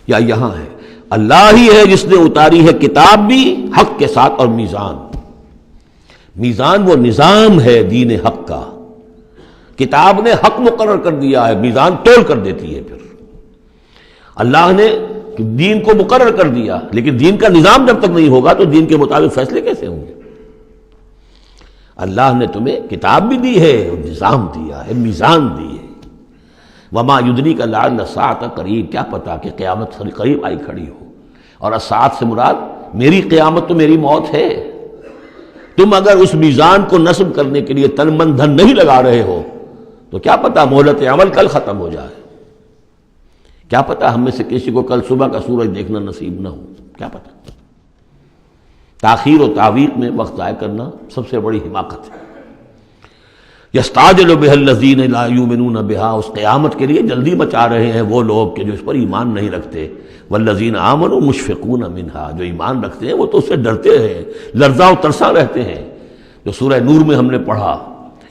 یا یہاں ہے اللہ ہی ہے جس نے اتاری ہے کتاب بھی حق کے ساتھ اور میزان. میزان وہ نظام ہے دین حق کا. کتاب نے حق مقرر کر دیا ہے، میزان تول کر دیتی ہے. پھر اللہ نے دین کو مقرر کر دیا، لیکن دین کا نظام جب تک نہیں ہوگا تو دین کے مطابق فیصلے کیسے ہوں گے؟ اللہ نے تمہیں کتاب بھی دی ہے، نظام دیا ہے، میزان دی ہے. وما یدریک لعل الساعۃ قریب، کیا پتا کہ قیامت قریب آئی کھڑی ہو. اور الساعۃ سے مراد میری قیامت تو میری موت ہے. تم اگر اس میزان کو نصب کرنے کے لیے تن من دھن نہیں لگا رہے ہو تو کیا پتا مہلت عمل کل ختم ہو جائے. کیا پتا ہم میں سے کسی کو کل صبح کا سورج دیکھنا نصیب نہ ہو. کیا پتا. تاخیر و تعویق میں وقت ضائع کرنا سب سے بڑی حماقت ہے. یستعجل بها الذین لا یؤمنون بها، اس قیامت کے لیے جلدی مچا رہے ہیں وہ لوگ کہ جو اس پر ایمان نہیں رکھتے. والذین آمنوا مشفقون منها، جو ایمان رکھتے ہیں وہ تو اس سے ڈرتے ہیں، لرزاں و ترساں رہتے ہیں. جو سورہ نور میں ہم نے پڑھا،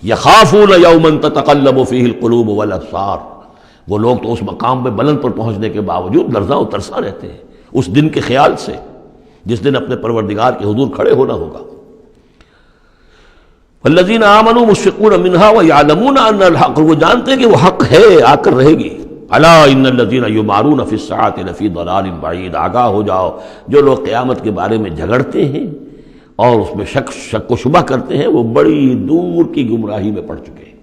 یخافون یوما تتقلب فیہ القلوب والابصار، وہ لوگ تو اس مقام پہ بلند پر پہنچنے کے باوجود لرزاں و ترساں رہتے ہیں اس دن کے خیال سے جس دن اپنے پروردگار کے حضور کھڑے ہونا ہوگا. والذین آمنوا مشفقون منها ویعلمون ان الحق، وہ جانتے ہیں کہ وہ حق ہے، آ کر رہے گی. الا ان الذین یمارون فی الساعۃ لفی ضلال بعید، آگاہ ہو جاؤ جو لوگ قیامت کے بارے میں جھگڑتے ہیں اور اس میں شک و شبہ کرتے ہیں وہ بڑی دور کی گمراہی میں پڑ چکے ہیں.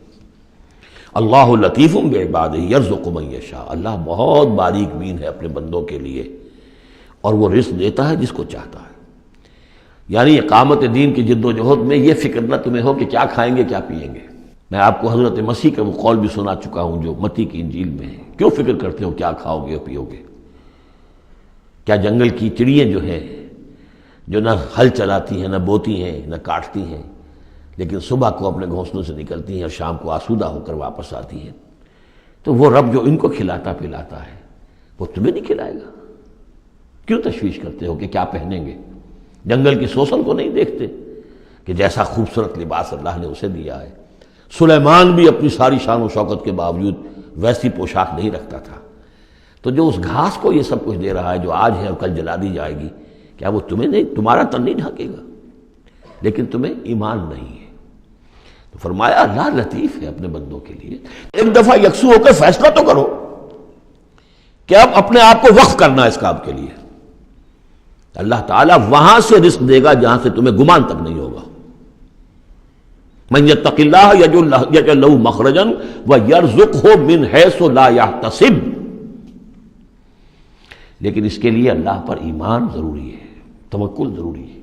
اللہ لطیف بعبادہ یرزق من یشاء، اللہ بہت باریک بین ہے اپنے بندوں کے لیے اور وہ رزق دیتا ہے جس کو چاہتا ہے. یعنی اقامت دین کی جد و جہد میں یہ فکر نہ تمہیں ہو کہ کیا کھائیں گے کیا پیئیں گے. میں آپ کو حضرت مسیح کا وہ قول بھی سنا چکا ہوں جو متی کی انجیل میں ہے. کیوں فکر کرتے ہو کیا کھاؤ گے اور پیو گے؟ کیا جنگل کی چڑیاں جو ہیں جو نہ ہل چلاتی ہیں نہ بوتی ہیں نہ کاٹتی ہیں لیکن صبح کو اپنے گھونسلوں سے نکلتی ہیں اور شام کو آسودہ ہو کر واپس آتی ہیں، تو وہ رب جو ان کو کھلاتا پلاتا ہے وہ تمہیں نہیں کھلائے گا؟ کیوں تشویش کرتے ہو کہ کیا پہنیں گے؟ جنگل کی سوسن کو نہیں دیکھتے کہ جیسا خوبصورت لباس اللہ نے اسے دیا ہے. سلیمان بھی اپنی ساری شان و شوکت کے باوجود ویسی پوشاک نہیں رکھتا تھا. تو جو اس گھاس کو یہ سب کچھ دے رہا ہے جو آج ہے اور کل جلا دی جائے گی، کیا وہ تمہیں نہیں، تمہارا تن نہیں ڈھانکے گا؟ لیکن تمہیں ایمان نہیں ہے. تو فرمایا اللہ لطیف ہے اپنے بندوں کے لیے. ایک دفعہ یکسو ہو کر فیصلہ تو کرو کہ اب اپنے آپ کو وقف کرنا ہے اس کام کے لیے. اللہ تعالیٰ وہاں سے رزق دے گا جہاں سے تمہیں گمان تک نہیں ہوگا. من یتق اللہ یجعل لہ مخرجا ویرزقہ من حیث لا یحتسب. لیکن اس کے لیے اللہ پر ایمان ضروری ہے، توکل ضروری ہے.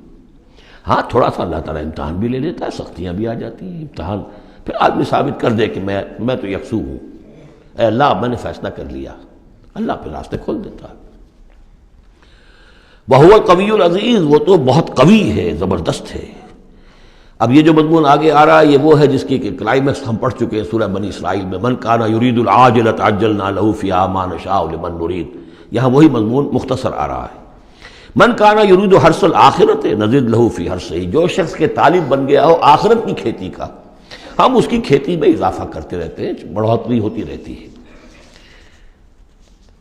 ہاں تھوڑا سا اللہ تعالیٰ امتحان بھی لے لیتا ہے، سختیاں بھی آ جاتی ہیں امتحان، پھر آدمی ثابت کر دے کہ میں تو یکسو ہوں. اے اللہ اب میں نے فیصلہ کر لیا، اللہ پھر راستے کھول دیتا ہے۔ وَهُوَ الْقَوِيُّ الْعَزِيزُ، وہ تو بہت قوی ہے، زبردست ہے۔ اب یہ جو مضمون آگے آ رہا ہے یہ وہ ہے جس کی کلائمیکس ہم پڑھ چکے ہیں سورہ بنی اسرائیل میں، من کان یرید العاجلۃ عجلنا له فیہا ما نشاء لمن نرید، یہاں وہی مضمون مختصر آ رہا ہے۔ من کان یرید حرث الآخرۃ نزد له فی حرثہ، جو شخص کے طالب بن گیا ہو آخرت کی کھیتی کا، ہم اس کی کھیتی میں اضافہ کرتے رہتے ہیں، بڑھوتری ہوتی رہتی ہے۔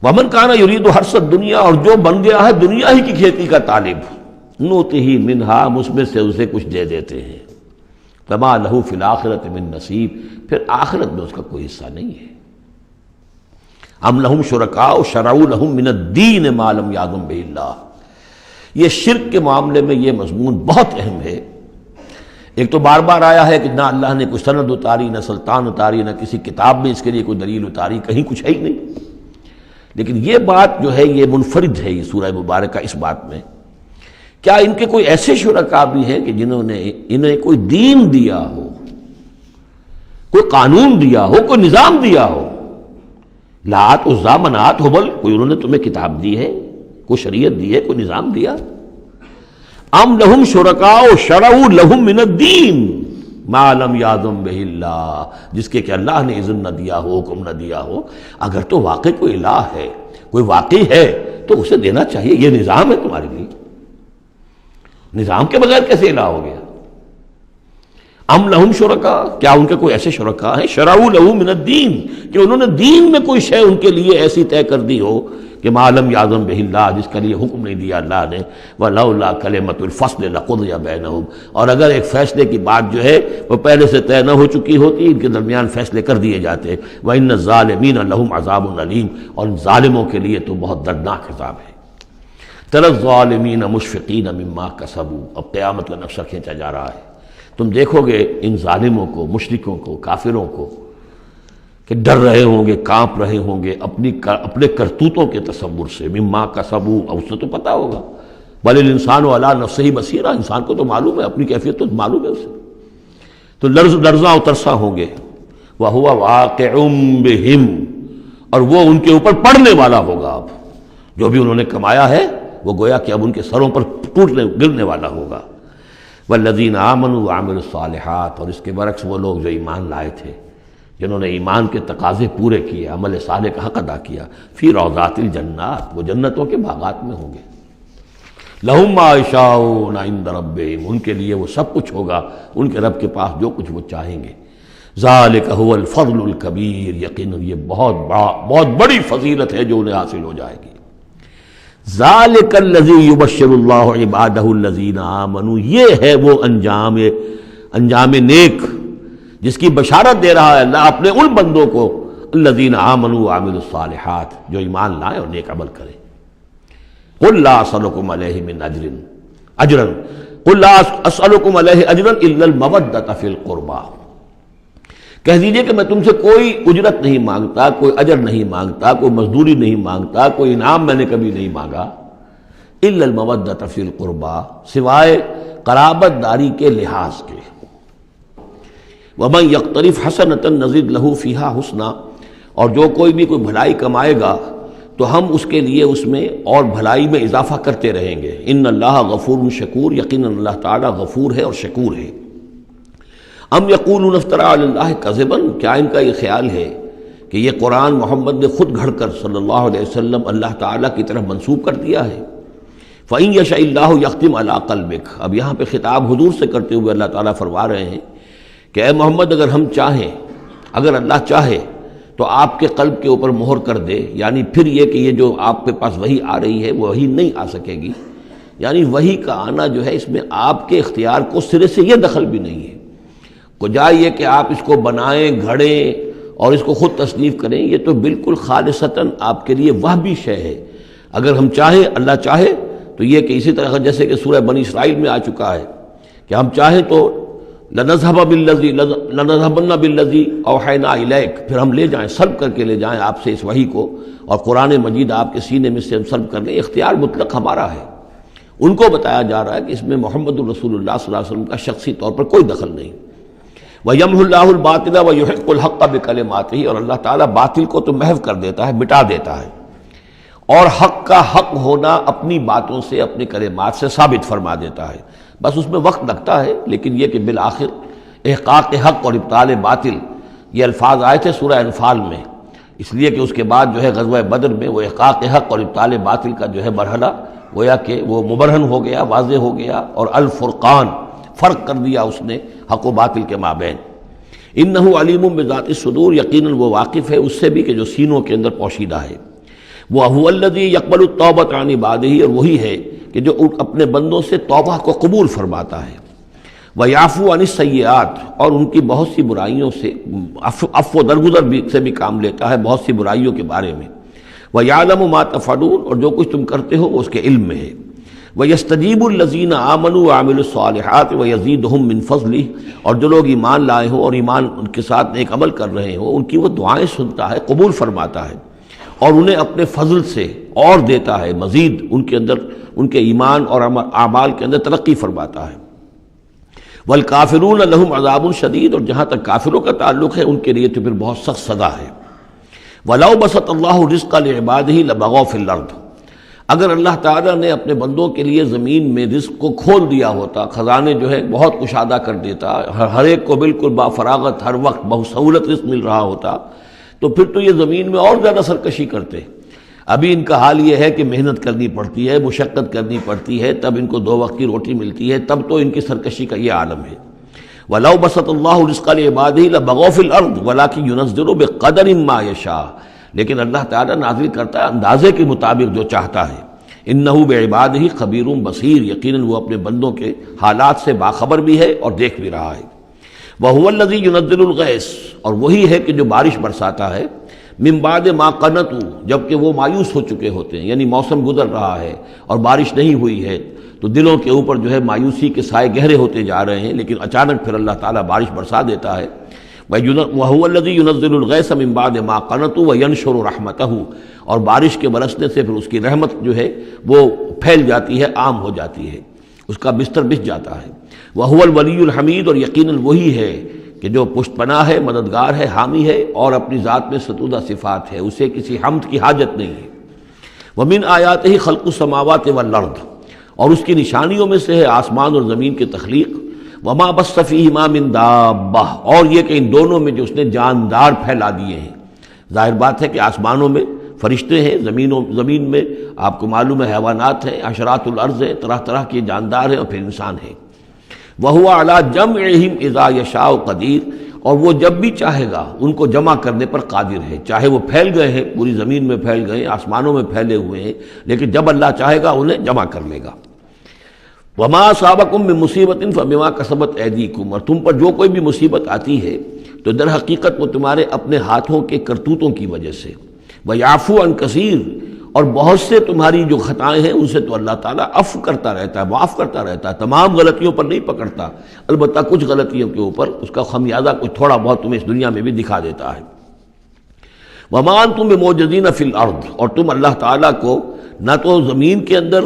ومن کان یرید حرث الدنیا، اور جو بن گیا ہے دنیا ہی کی کھیتی کا طالب، نؤتہ منہا، اس میں سے اسے کچھ دے دیتے ہیں، فما لہ فی الآخرۃ من نصیب، پھر آخرت میں اس کا کوئی حصہ نہیں ہے۔ ام لہم شرکاء شرعوا لہم من الدین ما لم یأذن بہ اللہ، یہ شرک کے معاملے میں یہ مضمون بہت اہم ہے۔ ایک تو بار بار آیا ہے کہ نہ اللہ نے کوئی سند اتاری، نہ سلطان اتاری، نہ کسی کتاب میں اس کے لیے کوئی دلیل اتاری، کہیں کچھ ہے ہی نہیں۔ لیکن یہ بات جو ہے یہ منفرد ہے یہ سورہ مبارکہ اس بات میں، کیا ان کے کوئی ایسے شرکاء بھی ہیں کہ جنہوں نے انہیں کوئی دین دیا ہو، کوئی قانون دیا ہو، کوئی نظام دیا ہو؟ لات عزا منات ہبل، کوئی انہوں نے تمہیں کتاب دی ہے، کوئی شریعت دی ہے، کوئی نظام دیا؟ ام لہم شرکاء شرعوا لہم من الدین ما لم یأذن بہ اللہ، جس کے کہ اللہ نے اذن نہ دیا ہو، حکم نہ دیا ہو۔ اگر تو واقعی کوئی الہ ہے، کوئی واقعی ہے، تو اسے دینا چاہیے۔ یہ نظام ہے تمہارے لیے، نظام کے بغیر کیسے الہ ہو گیا؟ ام لہم شرکاء، کیا ان کے کوئی ایسے شرکاء ہیں شرعوا لہ من الدین، کہ انہوں نے دین میں کوئی شے ان کے لیے ایسی طے کر دی ہو کہ ما لم یأذن بہ اللہ، جس کے لیے حکم نہیں دیا اللہ نے، ولولا کلمۃ الفصل لقضی بینہم، اور اگر ایک فیصلے کی بات جو ہے وہ پہلے سے طے نہ ہو چکی ہوتی، ان کے درمیان فیصلے کر دیے جاتے۔ وان الظالمین لہم عذاب علیم، اور ظالموں کے لیے تو بہت دردناک عذاب ہے۔ تری الظالمین مشفقین مما کسبوا، اب قیامت کا نقشہ کھینچا جا رہا ہے۔ تم دیکھو گے ان ظالموں کو، مشرکوں کو، کافروں کو کہ ڈر رہے ہوں گے، کانپ رہے ہوں گے اپنے کرتوتوں کے تصور سے، مما کسبوا، اور اس سے تو پتہ ہوگا، بل الانسان علی نفسہ بصیرہ، انسان کو تو معلوم ہے، اپنی کیفیت تو معلوم ہے اسے، تو لرزاں و ترساں ہوں گے۔ وَهُوَ وَاقِعٌ بِهِمْ، اور وہ ان کے اوپر پڑنے والا ہوگا۔ اب جو بھی انہوں نے کمایا ہے وہ گویا کہ اب ان کے سروں پر گرنے والا ہوگا۔ والذین آمنوا وعملوا الصالحات، اور اس کے برعکس وہ لوگ جو ایمان لائے تھے، جنہوں نے ایمان کے تقاضے پورے کیے، عمل صالح کا حق ادا کیا، فی روضات الجنات، وہ جنتوں کے باغات میں ہوں گے۔ لہم ما یشاءون عند ربہم، ان کے لیے وہ سب کچھ ہوگا ان کے رب کے پاس جو کچھ وہ چاہیں گے۔ ذالک هو الفضل الکبیر، یقیناً یہ بہت بڑی فضیلت ہے جو انہیں حاصل ہو جائے گی۔ ذالک الذی یبشر اللہ عبادہ الذین آمنوا، یہ ہے وہ انجام نیک جس کی بشارت دے رہا ہے اللہ اپنے ان بندوں کو، الذین آمنوا وعملوا الصالحات، جو ایمان لائیں اور نیک عمل کریں۔ قل لا اسألکم علیہ من اجرا قل لا اسألکم علیہ اجرا الا المودۃ فی القربى، کہہ دیجئے کہ میں تم سے کوئی اجرت نہیں مانگتا، کوئی اجر نہیں مانگتا، کوئی مزدوری نہیں مانگتا، کوئی انعام میں نے کبھی نہیں مانگا، الا المودۃ فی القربى، سوائے قرابت داری کے لحاظ کے۔ ومن یقترف حسنۃ نزد لہ فیہا حسنا، اور جو کوئی بھی کوئی بھلائی کمائے گا تو ہم اس کے لیے اس میں اور بھلائی میں اضافہ کرتے رہیں گے۔ ان اللہ غفور شکور، یقیناً اللہ تعالیٰ غفور ہے اور شکور ہے۔ ام یقولون افترى علی اللہ کذبا، کیا ان کا یہ خیال ہے کہ یہ قرآن محمد نے خود گھڑ کر صلی اللہ علیہ وسلم اللہ تعالیٰ کی طرف منسوب کر دیا ہے؟ فإن یشاء اللہ یختم علی قلبک، اب یہاں پہ خطاب حضور سے کرتے ہوئے اللہ تعالیٰ فرما رہے ہیں کہ اے محمد اگر ہم چاہیں، اگر اللہ چاہے تو آپ کے قلب کے اوپر مہر کر دے، یعنی پھر یہ کہ یہ جو آپ کے پاس وحی آ رہی ہے وہ وحی نہیں آ سکے گی، یعنی وحی کا آنا جو ہے اس میں آپ کے اختیار کو سرے سے یہ دخل بھی نہیں ہے۔ کجا یہ کہ آپ اس کو بنائیں، گھڑیں اور اس کو خود تصنیف کریں، یہ تو بالکل خالصتاً آپ کے لیے وہبی شے ہے۔ اگر ہم چاہیں، اللہ چاہے تو یہ کہ اسی طرح جیسے کہ سورہ بنی اسرائیل میں آ چکا ہے کہ ہم چاہیں تو لنذهبن بالذی اوحینا الیک، پھر ہم لے جائیں، سلب کر کے لے جائیں آپ سے اس وحی کو، اور قرآن مجید آپ کے سینے میں سے ہم سلب کر لیں، اختیار مطلق ہمارا ہے۔ ان کو بتایا جا رہا ہے کہ اس میں محمد الرسول اللہ صلی اللہ علیہ وسلم کا شخصی طور پر کوئی دخل نہیں۔ وَيَمْحُ اللَّهُ الْبَاطِلَ وَيُحِقُّ الْحَقَّ بِكَلِمَاتِهِ، اور اللہ تعالیٰ باطل کو تو محو کر دیتا ہے، مٹا دیتا ہے، اور حق کا حق ہونا اپنی باتوں سے اپنے کلمات سے ثابت فرما دیتا ہے. بس اس میں وقت لگتا ہے، لیکن یہ کہ بالآخر احقاق حق اور ابطال باطل یہ الفاظ آئے تھے سورہ انفال میں، اس لیے کہ اس کے بعد جو ہے غزوہ بدر میں وہ احقاق حق اور ابطال باطل کا جو ہے مرحلہ گویا کہ وہ مبرہن ہو گیا، واضح ہو گیا، اور الفرقان فرق کر دیا اس نے حق و باطل کے مابین. انہ علیم بذات الصدور، یقیناً وہ واقف ہے اس سے بھی کہ جو سینوں کے اندر پوشیدہ ہے. وَهُوَ الَّذِي يَقْبَلُ التَّوْبَةَ عَنْ عِبَادِهِ، اور وہی ہے کہ جو اپنے بندوں سے توبہ کو قبول فرماتا ہے. وَيَعْفُو عَنِ السَّيِّئَاتِ، اور ان کی بہت سی برائیوں سے عفو درگزر سے بھی کام لیتا ہے بہت سی برائیوں کے بارے میں. وَيَعْلَمُ مَا تَفْعَلُونَ، اور جو کچھ تم کرتے ہو وہ اس کے علم میں ہے. وَيَسْتَجِيبُ الَّذِينَ آمَنُوا وَعَمِلُوا الصَّالِحَاتِ وَيَزِيدُهُم مِّن فَضْلِهِ، اور جو لوگ ایمان لائے ہوں اور ایمان ان کے ساتھ نیک عمل کر رہے ہوں ان کی وہ دعائیں سنتا ہے، قبول فرماتا ہے، اور انہیں اپنے فضل سے اور دیتا ہے، مزید ان کے اندر ان کے ایمان اور اعمال کے اندر ترقی فرماتا ہے. وَالْكَافِرُونَ لَهُمْ عَذَابٌ شَدِيدٌ، اور جہاں تک کافروں کا تعلق ہے ان کے لیے تو پھر بہت سخت سزا ہے. وَلَوْ بَسَطَ اللَّهُ الرِّزْقَ لِعِبَادِهِ لَبَغَوْا فِي الْأَرْضِ، اگر اللہ تعالیٰ نے اپنے بندوں کے لیے زمین میں رزق کو کھول دیا ہوتا، خزانے جو ہے بہت کشادہ کر دیتا، ہر ایک کو بالکل با فراغت ہر وقت بسہولت رزق مل رہا ہوتا، تو پھر تو یہ زمین میں اور زیادہ سرکشی کرتے. ابھی ان کا حال یہ ہے کہ محنت کرنی پڑتی ہے، مشقت کرنی پڑتی ہے، تب ان کو 2 وقت کی روٹی ملتی ہے، تب تو ان کی سرکشی کا یہ عالم ہے. وَلَوْ بَسَطَ اللَّهُ الرِّزْقَ لِعِبَادِهِ لَبَغَوْا فِي الْأَرْضِ وَلَٰكِن يُنَزِّلُ بِقَدَرٍ مَّا يَشَاءُ، لیکن اللہ تعالیٰ نازل کرتا ہے اندازے کے مطابق جو چاہتا ہے. اِنَّهُ بِعِبَادِهِ خَبِيرٌ بَصِيرٌ، یقیناً وہ اپنے بندوں کے حالات سے باخبر بھی ہے اور دیکھ بھی رہا ہے. وَهُوَ الَّذِي يُنَزِّلُ الْغَيْثَ، اور وہی ہے کہ جو بارش برساتا ہے، من بعد ما قنطوا، جبکہ وہ مایوس ہو چکے ہوتے ہیں، یعنی موسم گزر رہا ہے اور بارش نہیں ہوئی ہے تو دلوں کے اوپر جو ہے مایوسی کے سائے گہرے ہوتے جا رہے ہیں، لیکن اچانک پھر اللہ تعالیٰ بارش برسا دیتا ہے. وَهُوَ الَّذِي يُنَزِّلُ الْغَيْثَ مِن بَعْدِ مَا قَنَطُوا وَيَنشُرُ رَحْمَتَهُ، اور بارش کے برسنے سے پھر اس کی رحمت جو ہے وہ پھیل جاتی ہے، عام ہو جاتی ہے، اس کا بستر بچھ جاتا ہے. وَهُوَ الْوَلِيُّ الْحَمِيدُ، اور یقیناً وہی ہے کہ جو پشت پناہ ہے، مددگار ہے، حامی ہے، اور اپنی ذات میں ستودہ صفات ہے، اسے کسی حمد کی حاجت نہیں ہے. وَمِنْ آیَاتِهِ خَلْقُ السَّمَاوَاتِ وَالْأَرْضِ، اور اس کی نشانیوں میں سے ہے آسمان اور زمین کی تخلیق. وَمَا بَثَّ فِيهِمَا مِن دَابَّةٍ، اور یہ کہ ان دونوں میں جو اس نے جاندار پھیلا دیے ہیں. ظاہر بات ہے کہ آسمانوں میں فرشتے ہیں، زمین میں آپ کو معلوم ہے حیوانات ہیں، حشرات الارض ہیں، طرح طرح کے جاندار ہیں، اور پھر انسان ہیں. وَهُوَ عَلَىٰ جَمْعِهِمْ إِذَا يَشَاءُ قَدِيرٌ، اور وہ جب بھی چاہے گا ان کو جمع کرنے پر قادر ہے. چاہے وہ پھیل گئے ہیں، پوری زمین میں پھیل گئے ہیں، آسمانوں میں پھیلے ہوئے ہیں، لیکن جب اللہ چاہے گا انہیں جمع کر لے گا. وَمَا أَصَابَكُم مِّن مُّصِيبَةٍ فَبِمَا كَسَبَتْ أَيْدِيكُمْ، اور تم پر جو کوئی بھی مصیبت آتی ہے تو در حقیقت وہ تمہارے اپنے ہاتھوں کے کرتوتوں کی وجہ سے. وَيَعْفُو عَن كَثِيرٍ، اور بہت سے تمہاری جو خطائیں ہیں ان سے تو اللہ تعالیٰ عفو کرتا رہتا ہے، معاف کرتا رہتا ہے، تمام غلطیوں پر نہیں پکڑتا، البتہ کچھ غلطیوں کے اوپر اس کا خمیازہ کچھ تھوڑا بہت تمہیں اس دنیا میں بھی دکھا دیتا ہے. وَمَا أَنتُم بِمُعْجِزِينَ فِي الْأَرْضِ، اور تم اللہ تعالیٰ کو نہ تو زمین کے اندر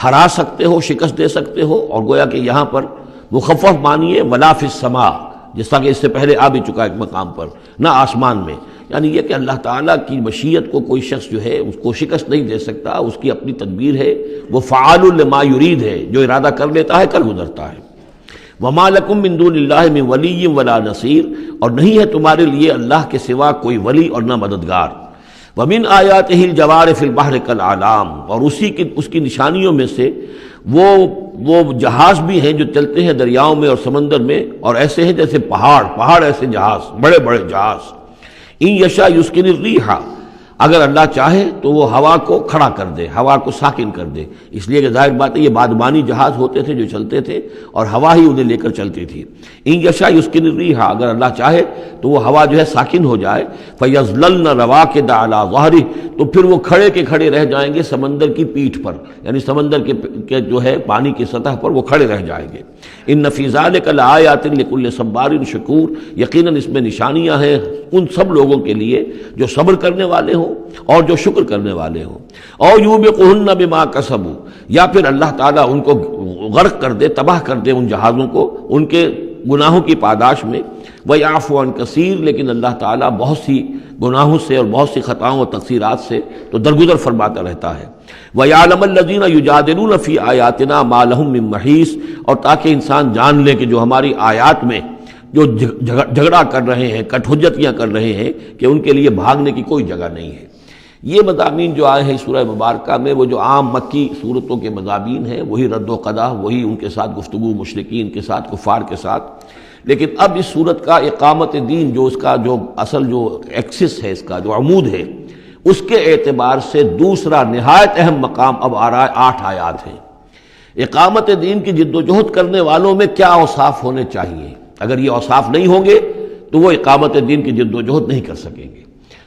ہرا سکتے ہو، شکست دے سکتے ہو، اور گویا کہ یہاں پر مخفف معنی ہے وَلَا فِي السَّمَاءِ، جس طرح کہ اس سے پہلے آ بھی چکا ایک مقام پر، نہ آسمان میں. یعنی یہ کہ اللہ تعالیٰ کی مشیت کو کوئی شخص جو ہے اس کو شکست نہیں دے سکتا، اس کی اپنی تدبیر ہے، وہ فعال لما یرید ہے، جو ارادہ کر لیتا ہے کر گزرتا ہے. وما لکم من دون اللہ من ولی ولا نصیر، اور نہیں ہے تمہارے لیے اللہ کے سوا کوئی ولی اور نہ مددگار. ومن آیاتہ الجوار فی البحر کالأعلام، اور اس کی نشانیوں میں سے وہ جہاز بھی ہیں جو چلتے ہیں دریاؤں میں اور سمندر میں، اور ایسے ہیں جیسے پہاڑ ایسے جہاز، بڑے بڑے جہاز. ان یشاء یسکن الریح، اگر اللہ چاہے تو وہ ہوا کو کھڑا کر دے، ہوا کو ساکن کر دے. اس لیے کہ ظاہر بات ہے یہ بادبانی جہاز ہوتے تھے جو چلتے تھے اور ہوا ہی انہیں لے کر چلتی تھی. ان یشاء یسکن الریح، اگر اللہ چاہے تو وہ ہوا جو ہے ساکن ہو جائے. فیظللن رواکد علی ظہرہ، تو پھر وہ کھڑے کے کھڑے رہ جائیں گے سمندر کی پیٹھ پر، یعنی سمندر کے جو ہے پانی کی سطح پر وہ کھڑے رہ جائیں گے. ان فی ذلک لآیات لکل صبار شکور، یقیناً اس میں نشانیاں ہیں ان سب لوگوں کے لیے جو صبر کرنے والے ہوں اور جو شکر کرنے والے ہوں. او یوبقہن بما کسبوا، یا پھر اللہ تعالیٰ ان کو غرق کر دے، تباہ کر دے ان جہازوں کو ان کے گناہوں کی پاداش میں، وَيَعْفُو عَنْ كَثِيرٍ، لیکن اللہ تعالیٰ بہت سی گناہوں سے اور بہت سی خطاؤں اور تقصیرات سے تو درگزر فرماتا رہتا ہے۔ وَيَعْلَمَ الَّذِينَ يُجَادِلُونَ فِي آيَاتِنَا مَا لَهُم مِّن مَّحِيصٍ، اور تاکہ انسان جان لے کہ جو ہماری آیات میں جو جھگڑا کر رہے ہیں، کٹ حجتیاں کر رہے ہیں، کہ ان کے لیے بھاگنے کی کوئی جگہ نہیں ہے۔ یہ مضامین جو آئے ہیں سورہ مبارکہ میں، وہ جو عام مکی صورتوں کے مضامین ہیں، وہی رد و قضا، وہی ان کے ساتھ گفتگو مشرکین کے ساتھ، کفار کے ساتھ۔ لیکن اب اس صورت کا اقامت دین، جو اس کا جو اصل جو ایکسس ہے، اس کا جو عمود ہے، اس کے اعتبار سے دوسرا نہایت اہم مقام اب آ رہا ہے۔ 8 آیات ہیں۔ اقامت دین کی جد و جہد کرنے والوں میں کیا اوصاف ہونے چاہیے؟ اگر یہ اوصاف نہیں ہوں گے تو وہ اقامت دین کی جد و جہد نہیں کر سکیں گے۔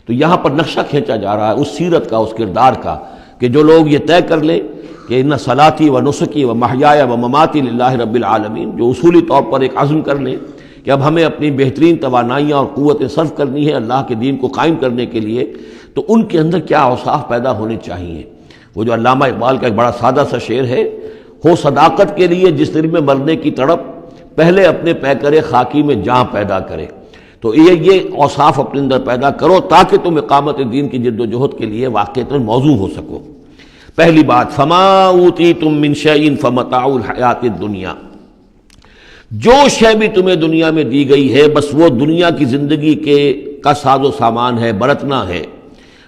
تو یہاں پر نقشہ کھینچا جا رہا ہے اس سیرت کا، اس کردار کا، کہ جو لوگ یہ طے کر لیں کہ ان صلاتی و نسکی و محیای و مماتی للہ رب العالمین، جو اصولی طور پر ایک عزم کر لیں کہ اب ہمیں اپنی بہترین توانائیاں اور قوتیں صرف کرنی ہے اللہ کے دین کو قائم کرنے کے لیے، تو ان کے اندر کیا اوصاف پیدا ہونے چاہیے۔ وہ جو علامہ اقبال کا ایک بڑا سادہ سا شعر ہے، ہو صداقت کے لیے جس دل میں مرنے کی تڑپ، پہلے اپنے پیکرے خاکی میں جاں پیدا کرے۔ تو یہ اوصاف اپنے اندر پیدا کرو تاکہ تم اقامت دین کی جد و جہد کے لیے واقعتاً موضوع ہو سکو۔ پہلی بات، فما اوتیتم من شیء فمتاع الحیات الدنیا، جو شے بھی تمہیں دنیا میں دی گئی ہے بس وہ دنیا کی زندگی کا ساز و سامان ہے، برتنا ہے۔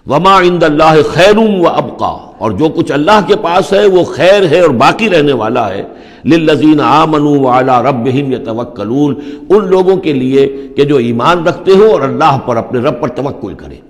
وما عند اللہ خیر و ابقا، اور جو کچھ اللہ کے پاس ہے وہ خیر ہے اور باقی رہنے والا ہے۔ للذین آمنوا وعلی ربہم یتوکلون، ان لوگوں کے لیے کہ جو ایمان رکھتے ہو اور اللہ پر، اپنے رب پر توکل کریں۔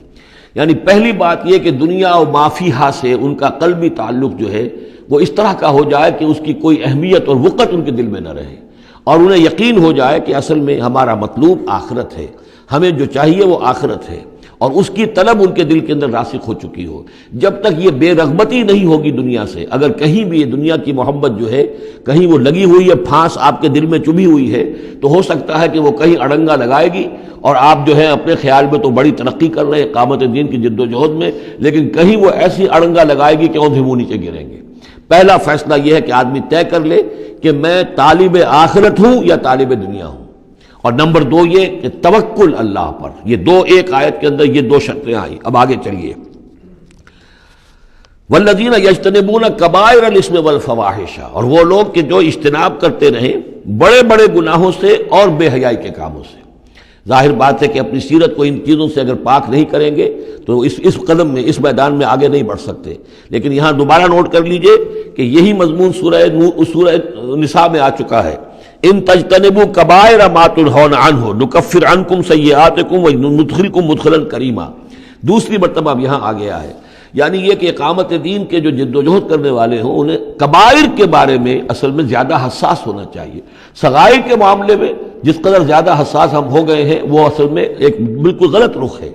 یعنی پہلی بات یہ کہ دنیا و ما فیہا سے ان کا قلبی تعلق جو ہے وہ اس طرح کا ہو جائے کہ اس کی کوئی اہمیت اور وقت ان کے دل میں نہ رہے، اور انہیں یقین ہو جائے کہ اصل میں ہمارا مطلوب آخرت ہے، ہمیں جو چاہیے وہ آخرت ہے، اور اس کی طلب ان کے دل کے اندر راسخ ہو چکی ہو۔ جب تک یہ بے رغبتی نہیں ہوگی دنیا سے، اگر کہیں بھی یہ دنیا کی محبت جو ہے کہیں وہ لگی ہوئی ہے، پھانس آپ کے دل میں چبھی ہوئی ہے، تو ہو سکتا ہے کہ وہ کہیں اڑنگا لگائے گی، اور آپ جو ہے اپنے خیال میں تو بڑی ترقی کر رہے ہیں اقامت دین کی جد و جہد میں، لیکن کہیں وہ ایسی اڑنگا لگائے گی کہ اوندھے منہ نیچے گریں گے۔ پہلا فیصلہ یہ ہے کہ آدمی طے کر لے کہ میں طالب آخرت ہوں یا طالب دنیا ہوں، اور نمبر 2 یہ کہ توکل اللہ پر۔ یہ ایک آیت کے اندر یہ 2 شرطیں آئیں۔ اب آگے چلیے، والذین یجتنبون کبائر الاسم والفواحش، اور وہ لوگ کہ جو اجتناب کرتے رہیں بڑے بڑے گناہوں سے اور بے حیائی کے کاموں سے۔ ظاہر بات ہے کہ اپنی سیرت کو ان چیزوں سے اگر پاک نہیں کریں گے تو اس قدم میں، اس میدان میں آگے نہیں بڑھ سکتے۔ لیکن یہاں دوبارہ نوٹ کر لیجئے کہ یہی مضمون سورہ نساء میں آ چکا ہے، ان تجتنبوا کبائر ما تنہون عنہ نکفر عنکم سیئاتکم وندخلکم مدخلا کریما۔ دوسری مرتبہ اب یہاں آ گیا ہے، یعنی یہ کہ اقامت دین کے جو جد و جہد کرنے والے ہوں انہیں کبائر کے بارے میں اصل میں زیادہ حساس ہونا چاہیے۔ صغائر کے معاملے میں جس قدر زیادہ حساس ہم ہو گئے ہیں وہ اصل میں ایک بالکل غلط رخ ہے۔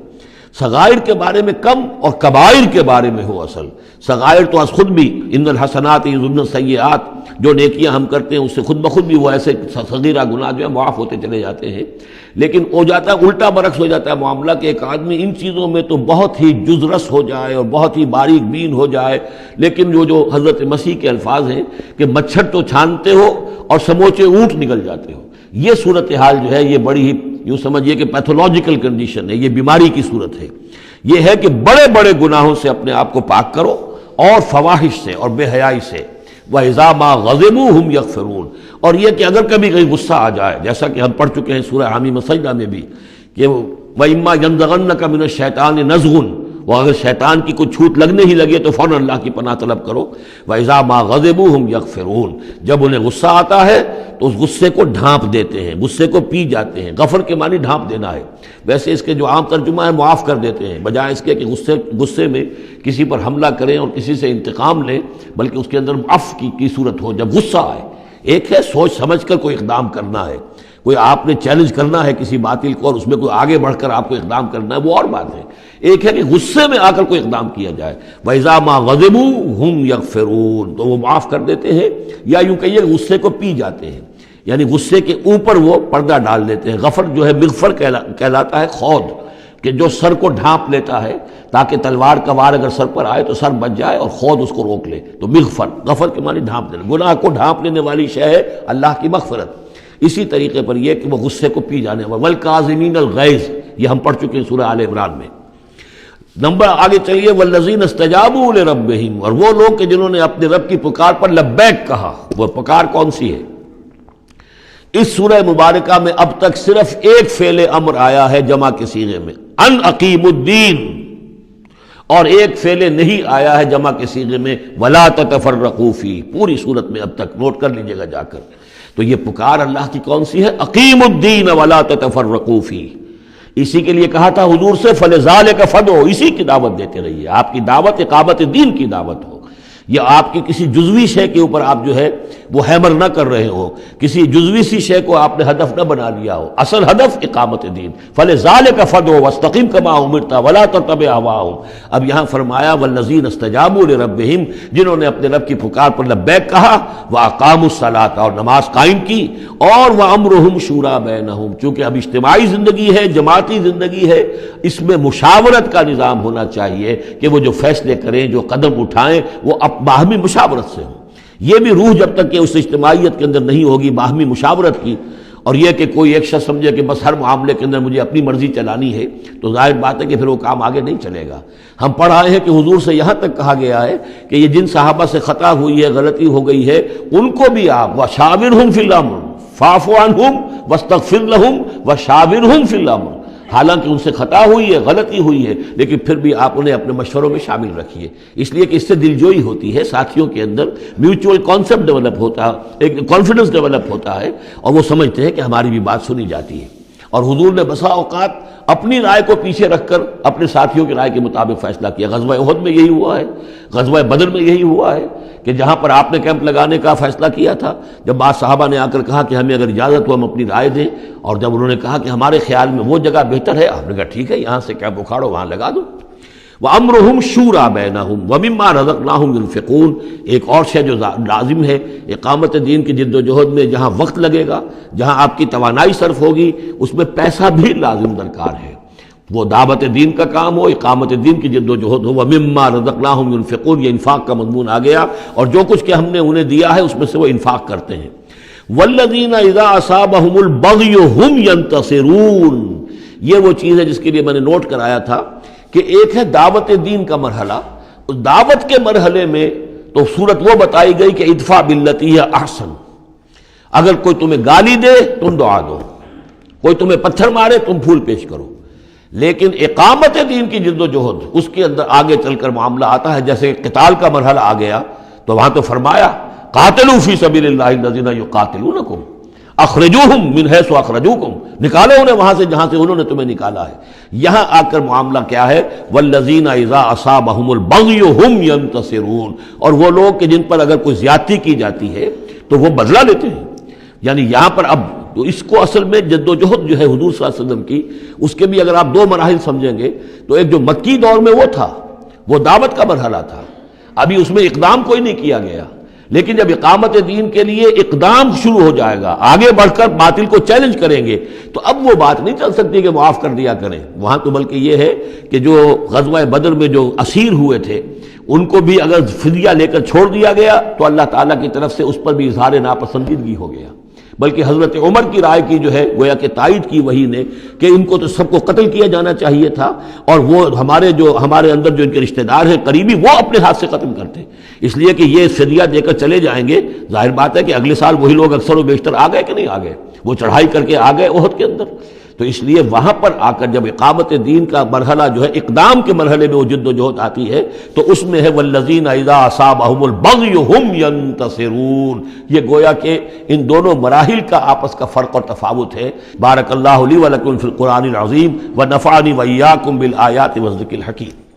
صغائر کے بارے میں کم اور کبائر کے بارے میں ہو اصل۔ صغائر تو از خود بھی ان الحسنات یذهبن السیئات، جو نیکیاں ہم کرتے ہیں اس سے خود بخود بھی وہ ایسے صغیرہ گناہ جو ہے معاف ہوتے چلے جاتے ہیں، لیکن ہو جاتا ہے الٹا برعکس ہو جاتا ہے معاملہ کہ ایک آدمی ان چیزوں میں تو بہت ہی جزرس ہو جائے اور بہت ہی باریک بین ہو جائے، لیکن جو حضرت مسیح کے الفاظ ہیں کہ مچھر تو چھانتے ہو اور سموچے اونٹ نکل جاتے ہو، یہ صورتحال جو ہے یہ بڑی ہی یوں سمجھیے کہ پیتھولوجیکل کنڈیشن ہے، یہ بیماری کی صورت ہے۔ یہ ہے کہ بڑے بڑے گناہوں سے اپنے آپ کو پاک کرو اور فواحش سے اور بے حیائی سے۔ وَإِذَا مَا غَضِبُوا هُمْ يَغْفِرُونَ، اور یہ کہ اگر کبھی کہیں غصہ آ جائے، جیسا کہ ہم پڑھ چکے ہیں سورہ حامیم سجدہ میں بھی کہ وَإِمَّا يَنزَغَنَّكَ مِنَ الشَّيْطَانِ نَزْغٌ، وہ اگر شیطان کی کوئی چھوٹ لگنے ہی لگے تو فوراً اللہ کی پناہ طلب کرو۔ وَإِذَا مَا غَضِبُوا هُمْ يَغْفِرُونَ، جب انہیں غصہ آتا ہے تو اس غصے کو ڈھانپ دیتے ہیں، غصے کو پی جاتے ہیں۔ غفر کے معنی ڈھانپ دینا ہے، ویسے اس کے جو عام ترجمہ ہے معاف کر دیتے ہیں، بجائے اس کے کہ غصے میں کسی پر حملہ کریں اور کسی سے انتقام لیں، بلکہ اس کے اندر عفو کی صورت ہو جب غصہ آئے۔ ایک ہے سوچ سمجھ کر کوئی اقدام کرنا ہے، کوئی آپ نے چیلنج کرنا ہے کسی باطل کو اور اس میں کوئی آگے بڑھ کر آپ کو اقدام کرنا ہے، وہ اور بات ہے۔ ایک ہے کہ غصے میں آ کر کوئی اقدام کیا جائے۔ وَإِذَا مَا غَضِبُوا هُمْ يَغْفِرُونَ، تو وہ معاف کر دیتے ہیں، یا یوں کہیے غصے کو پی جاتے ہیں، یعنی غصے کے اوپر وہ پردہ ڈال دیتے ہیں۔ غفر جو ہے مغفر کہلاتا ہے خود، کہ جو سر کو ڈھانپ لیتا ہے تاکہ تلوار کا وار اگر سر پر آئے تو سر بچ جائے اور خود اس کو روک لے، تو مغفر، غفر کے معنی ڈھانپ دینا۔ گناہ کو ڈھانپ لینے والی شے ہے اللہ کی مغفرت۔ اسی طریقے پر یہ کہ وہ غصے کو پی جانے والے، والکاظمین الغیظ، یہ ہم پڑھ چکے ہیں سورہ آل عمران میں۔ نمبر آگے چلیے، والذین استجابوا لربہم، اور وہ لوگ کہ جنہوں نے اپنے رب کی پکار پر لبیک کہا۔ وہ پکار کون سی ہے؟ اس سورہ مبارکہ میں اب تک صرف ایک فعل امر آیا ہے جمع کے صیغے میں، ان اقیم الدین، اور ایک فعل نہیں آیا ہے جمع کے صیغے میں، ولا تتفرقوا فیہ۔ پوری صورت میں اب تک نوٹ کر لیجئے گا جا کر۔ تو یہ پکار اللہ کی کون سی ہے؟ اقیم الدین ولا تتفرقوا فیہ۔ اسی کے لیے کہا تھا حضور سے فلذالک فدعوا، اسی کی دعوت دیتے رہیے، آپ کی دعوت اقامت دین کی دعوت ہو، یا آپ کی کسی جزوی شے کے اوپر آپ جو ہے وہ ہیمر نہ کر رہے ہو، کسی جزوی سی شے کو آپ نے ہدف نہ بنا لیا ہو، اصل ہدف اقامت دین۔ فلذالک فدعوا واستقم کما امرت ولا تتبع اهواهم۔ اب یہاں فرمایا والذین استجابوا لربہم، جنہوں نے اپنے رب کی پکار پر لبیک کہا، واقاموا الصلاۃ، اور نماز قائم کی، اور وامرهم شورى بینہم، چونکہ اب اجتماعی زندگی ہے، جماعتی زندگی ہے، اس میں مشاورت کا نظام ہونا چاہیے کہ وہ جو فیصلے کریں، جو قدم اٹھائیں، وہ باہمی مشاورت سے ہوں۔ یہ بھی روح جب تک کہ اس اجتماعیت کے اندر نہیں ہوگی باہمی مشاورت کی، اور یہ کہ کوئی ایک شخص سمجھے کہ بس ہر معاملے کے اندر مجھے اپنی مرضی چلانی ہے، تو ظاہر بات ہے کہ پھر وہ کام آگے نہیں چلے گا۔ ہم پڑھ آئے ہیں کہ حضور سے یہاں تک کہا گیا ہے کہ یہ جن صحابہ سے خطا ہوئی ہے، غلطی ہو گئی ہے، ان کو بھی آپ وشاورہم فی الامر فاعف عنہم واستغفر لہم وشاورہم فی الامر، حالانکہ ان سے خطا ہوئی ہے، غلطی ہوئی ہے، لیکن پھر بھی آپ انہیں اپنے مشوروں میں شامل رکھیے، اس لیے کہ اس سے دلجوئی ہوتی ہے، ساتھیوں کے اندر میوچول کانسیپٹ ڈیولپ ہوتا ہے، ایک کانفیڈنس ڈیولپ ہوتا ہے، اور وہ سمجھتے ہیں کہ ہماری بھی بات سنی جاتی ہے۔ اور حضور نے بسا اوقات اپنی رائے کو پیچھے رکھ کر اپنے ساتھیوں کی رائے کے مطابق فیصلہ کیا۔ غزوہ احد میں یہی ہوا ہے، غزوہ بدر میں یہی ہوا ہے کہ جہاں پر آپ نے کیمپ لگانے کا فیصلہ کیا تھا، جب بعض صحابہ نے آ کر کہا کہ ہمیں اگر اجازت ہو ہم اپنی رائے دیں، اور جب انہوں نے کہا کہ ہمارے خیال میں وہ جگہ بہتر ہے، آپ نے کہا ٹھیک ہے، یہاں سے کیمپ اکھاڑو، وہاں لگا دو۔ وَأَمْرُهُمْ شُورَى بَيْنَهُمْ وَمِمَّا رَزَقْنَاهُمْ يُنْفِقُونَ۔ ایک اور شے جو لازم ہے اقامت دین کی جد و جہد میں، جہاں وقت لگے گا، جہاں آپ کی توانائی صرف ہوگی، اس میں پیسہ بھی لازم درکار ہے۔ وہ دعوت دین کا کام ہو، اقامت دین کی جد و جہد ہو۔ وَمِمَّا رَزَقْنَاهُمْ يُنْفِقُونَ، یہ انفاق کا مضمون آ گیا، اور جو کچھ کہ ہم نے انہیں دیا ہے اس میں سے وہ انفاق کرتے ہیں۔ وَالَّذِينَ إِذَا أَصَابَهُمُ الْبَغْيُ هُمْ يَنْتَصِرُونَ، یہ وہ چیز ہے جس کے لیے میں نے نوٹ کرایا تھا کہ ایک ہے دعوت دین کا مرحلہ، اس دعوت کے مرحلے میں تو صورت وہ بتائی گئی کہ ادفع باللتی ہی احسن، اگر کوئی تمہیں گالی دے تم دعا دو، کوئی تمہیں پتھر مارے تم پھول پیش کرو۔ لیکن اقامت دین کی جد و جہد، اس کے اندر آگے چل کر معاملہ آتا ہے، جیسے قتال کا مرحلہ آ گیا تو وہاں تو فرمایا قاتلوا فی سبیل اللہ الذین یقاتلونکم اخرجوہم من حیث اخرجوکم، نکالو انہیں وہاں سے جہاں سے انہوں نے تمہیں نکالا ہے۔ یہاں آ کر معاملہ کیا ہے؟ والذین اذا اصابہم البغی ہم ینتصرون، اور وہ لوگ کہ جن پر اگر کوئی زیادتی کی جاتی ہے تو وہ بدلہ لیتے ہیں۔ یعنی یہاں پر اب تو اس کو اصل میں جد و جہد جو ہے حضور صلی اللہ علیہ وسلم کی، اس کے بھی اگر آپ دو مراحل سمجھیں گے تو ایک جو مکی دور میں وہ تھا، وہ دعوت کا مرحلہ تھا، ابھی اس میں اقدام کوئی نہیں کیا گیا، لیکن جب اقامت دین کے لیے اقدام شروع ہو جائے گا، آگے بڑھ کر باطل کو چیلنج کریں گے، تو اب وہ بات نہیں چل سکتی کہ معاف کر دیا کریں وہاں تو، بلکہ یہ ہے کہ جو غزوہ بدر میں جو اسیر ہوئے تھے ان کو بھی اگر فدیہ لے کر چھوڑ دیا گیا تو اللہ تعالیٰ کی طرف سے اس پر بھی اظہار ناپسندیدگی ہو گیا، بلکہ حضرت عمر کی رائے کی جو ہے گویا کہ تائید کی وہی نے کہ ان کو تو سب کو قتل کیا جانا چاہیے تھا، اور وہ ہمارے اندر جو ان کے رشتہ دار ہیں قریبی، وہ اپنے ہاتھ سے ختم کرتے، اس لیے کہ یہ فدیہ دے کر چلے جائیں گے، ظاہر بات ہے کہ اگلے سال وہی لوگ اکثر و بیشتر آ گئے کہ نہیں آ گئے، وہ چڑھائی کر کے آ گئے احد کے اندر۔ تو اس لیے وہاں پر آ کر جب اقامت دین کا مرحلہ جو ہے اقدام کے مرحلے میں وہ جد و جہد آتی ہے تو اس میں ہے والذین اذا اصابہم البغی ہم ینتصرون، یہ گویا کہ ان دونوں مراحل کا آپس کا فرق اور تفاوت ہے۔ بارک اللہ لی ولکم فی القرآن العظیم ونفعنی وإیاکم بالآیات والذکر الحکیم۔